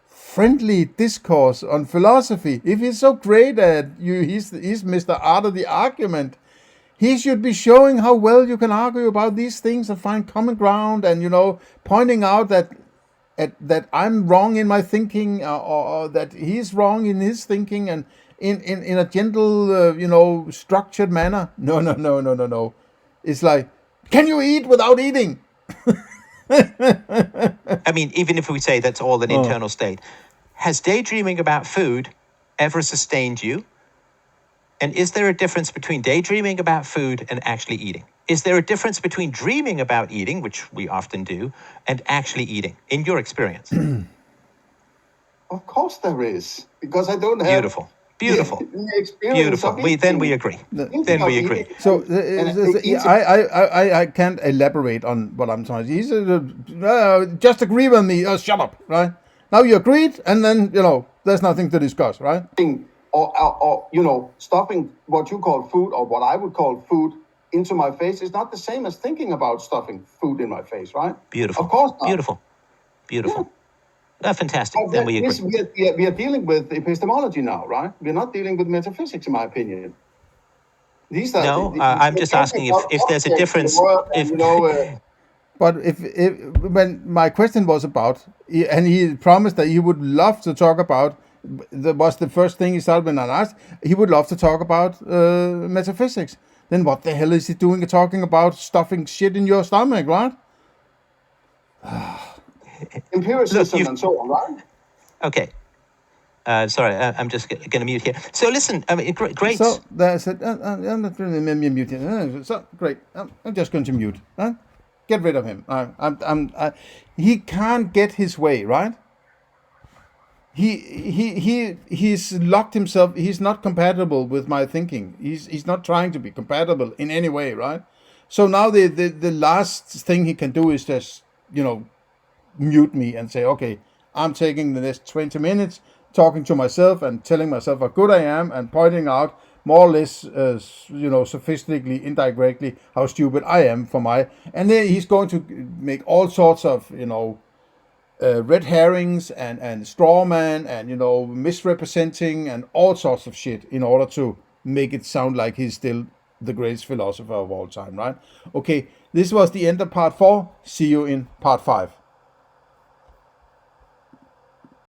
friendly discourse on philosophy. If he's so great at he's Mr. Art of the argument. He should be showing how well you can argue about these things and find common ground, and pointing out that I'm wrong in my thinking, or that he's wrong in his thinking, and in a gentle, structured manner. No. It's like, can you eat without eating? I mean, even if we say that's all an internal state, has daydreaming about food ever sustained you? And is there a difference between daydreaming about food and actually eating? Is there a difference between dreaming about eating, which we often do, and actually eating, in your experience? Of course there is, because I don't have... Beautiful. Then we agree. So I can't elaborate on what I'm trying. He's just agree with me. Shut up, right? Now you agreed, and then there's nothing to discuss, right? Or stuffing what you call food, or what I would call food, into my face is not the same as thinking about stuffing food in my face, right? Beautiful. Of course not. Beautiful. Yeah. Fantastic. Then we agree. We are dealing with epistemology now, right? We're not dealing with metaphysics, in my opinion. I'm just asking if there's a difference. But if when my question was about, and he promised that he would love to talk about, that was the first thing he started when I asked, he would love to talk about metaphysics. Then what the hell is he doing talking about stuffing shit in your stomach, right? Empiricism Look, and so on, right? Okay. Sorry, I'm just going to mute here. So listen, I mean, great. So that's it. I'm not really muting. So great. I'm just going to mute. Huh? Get rid of him. He can't get his way, right? He's locked himself. He's not compatible with my thinking. He's not trying to be compatible in any way, right? So now the last thing he can do is just mute me and say, okay, I'm taking the next 20 minutes talking to myself and telling myself how good I am and pointing out more or less, sophisticatedly, indirectly, how stupid I am and then he's going to make all sorts of, red herrings and straw man and, misrepresenting and all sorts of shit in order to make it sound like he's still the greatest philosopher of all time, right? Okay, this was the end of part 4. See you in part 5.